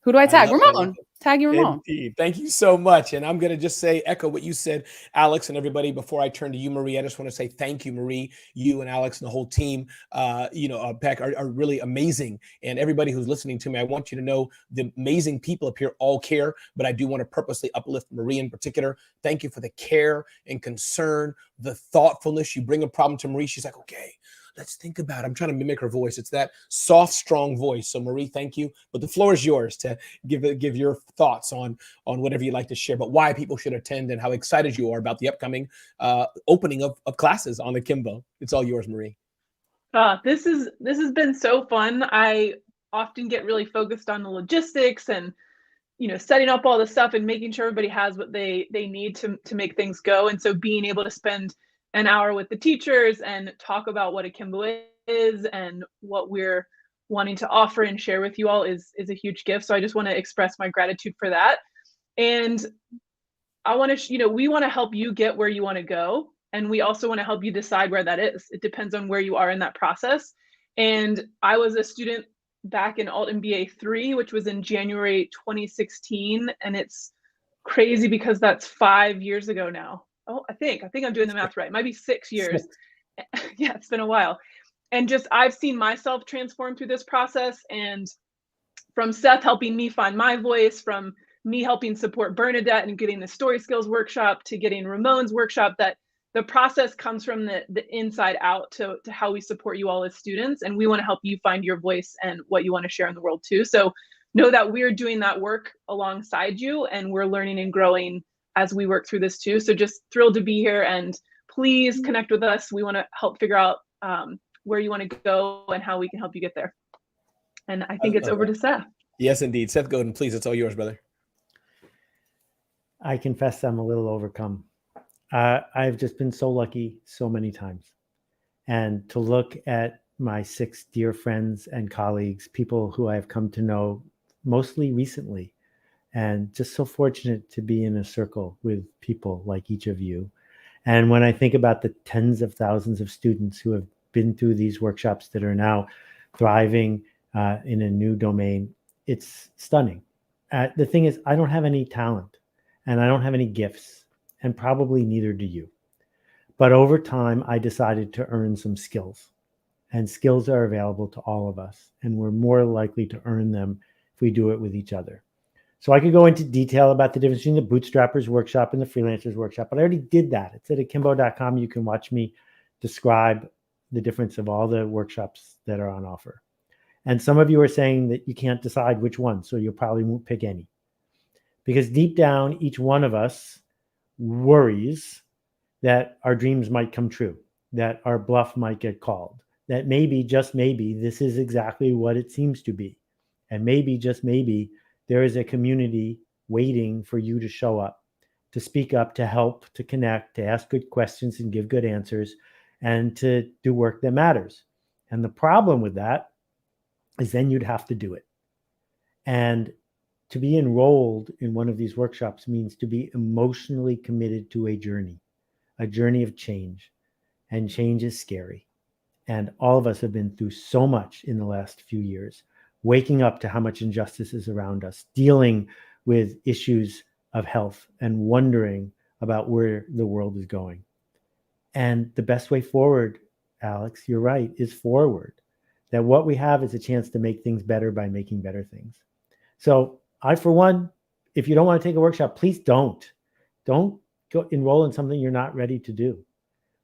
Who do I tag? Ramon. Tag you, Ramon. Indeed. Thank you so much. And I'm going to just echo what you said, Alex, and everybody. Before I turn to you, Marie, I just want to say thank you, Marie. You and Alex and the whole team, Peck, are really amazing. And everybody who's listening to me, I want you to know the amazing people up here all care, but I do want to purposely uplift Marie in particular. Thank you for the care and concern, the thoughtfulness. You bring a problem to Marie. She's like, okay, let's think about it. I'm trying to mimic her voice. It's that soft, strong voice. So Marie, thank you. But the floor is yours to give your thoughts on whatever you'd like to share, but why people should attend and how excited you are about the upcoming opening of classes on Akimbo. It's all yours, Marie. This has been so fun. I often get really focused on the logistics and setting up all the stuff and making sure everybody has what they need to make things go. And so being able to spend an hour with the teachers and talk about what Akimbo is and what we're wanting to offer and share with you all is a huge gift. So I just want to express my gratitude for that. And I want to, we want to help you get where you want to go. And we also want to help you decide where that is. It depends on where you are in that process. And I was a student back in Alt MBA 3, which was in January 2016. And it's crazy because that's 5 years ago now. Oh, I think I'm doing the math right. It might be 6 years. Yeah, it's been a while. And just, I've seen myself transform through this process, and from Seth helping me find my voice, from me helping support Bernadette and getting the story skills workshop, to getting Ramon's workshop, that the process comes from the inside out to how we support you all as students. And we want to help you find your voice and what you want to share in the world too. So know that we're doing that work alongside you, and we're learning and growing as we work through this too. So just thrilled to be here, and please connect with us. We want to help figure out where you want to go and how we can help you get there. And I think it's over to Seth. Yes, indeed. Seth Godin, please, it's all yours, brother. I confess I'm a little overcome. I've just been so lucky so many times. And to look at my 6 dear friends and colleagues, people who I've come to know mostly recently, and just so fortunate to be in a circle with people like each of you. And when I think about the tens of thousands of students who have been through these workshops that are now thriving in a new domain, it's stunning. The thing is, I don't have any talent, and I don't have any gifts, and probably neither do you. But over time, I decided to earn some skills, and skills are available to all of us, and we're more likely to earn them if we do it with each other. So I could go into detail about the difference between the bootstrappers workshop and the freelancers workshop, but I already did that. It's at akimbo.com. You can watch me describe the difference of all the workshops that are on offer. And some of you are saying that you can't decide which one, so you probably won't pick any. Because deep down, each one of us worries that our dreams might come true, that our bluff might get called, that maybe, just maybe, this is exactly what it seems to be. And maybe, just maybe, there is a community waiting for you to show up, to speak up, to help, to connect, to ask good questions and give good answers, and to do work that matters. And the problem with that is then you'd have to do it. And to be enrolled in one of these workshops means to be emotionally committed to a journey of change. And change is scary. And all of us have been through so much in the last few years, waking up to how much injustice is around us, dealing with issues of health, and wondering about where the world is going. And the best way forward, Alex, you're right, is forward. That what we have is a chance to make things better by making better things. So I, for one, if you don't want to take a workshop, please don't go enroll in something you're not ready to do.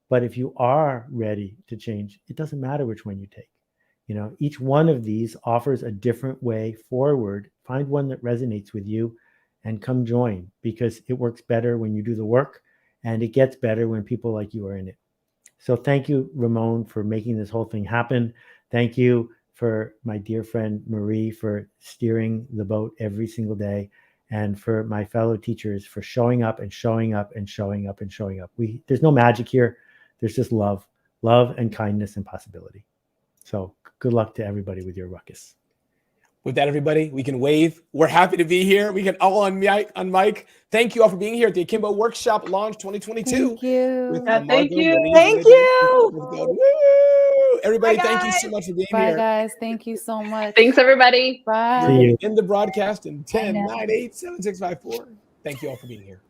But if you are ready to change, it doesn't matter which one you take. Each one of these offers a different way forward. Find one that resonates with you and come join, because it works better when you do the work, and it gets better when people like you are in it. So thank you, Ramon, for making this whole thing happen. Thank you for my dear friend Marie for steering the boat every single day, and for my fellow teachers for showing up and showing up and showing up and showing up. There's no magic here. There's just love and kindness and possibility. So good luck to everybody with your ruckus. With that, everybody, we can wave. We're happy to be here. We can all on mic. Thank you all for being here at the Akimbo Workshop Launch 2022. Thank you. Thank you. Marie, Thank you. Woo! Everybody, Bye, thank you guys. so much for being Bye, here. guys. Thank you so much. Thanks, everybody. Bye. See you. In the broadcast in 10, I know. 9, 8, 7, 6, 5, 4. Thank you all for being here.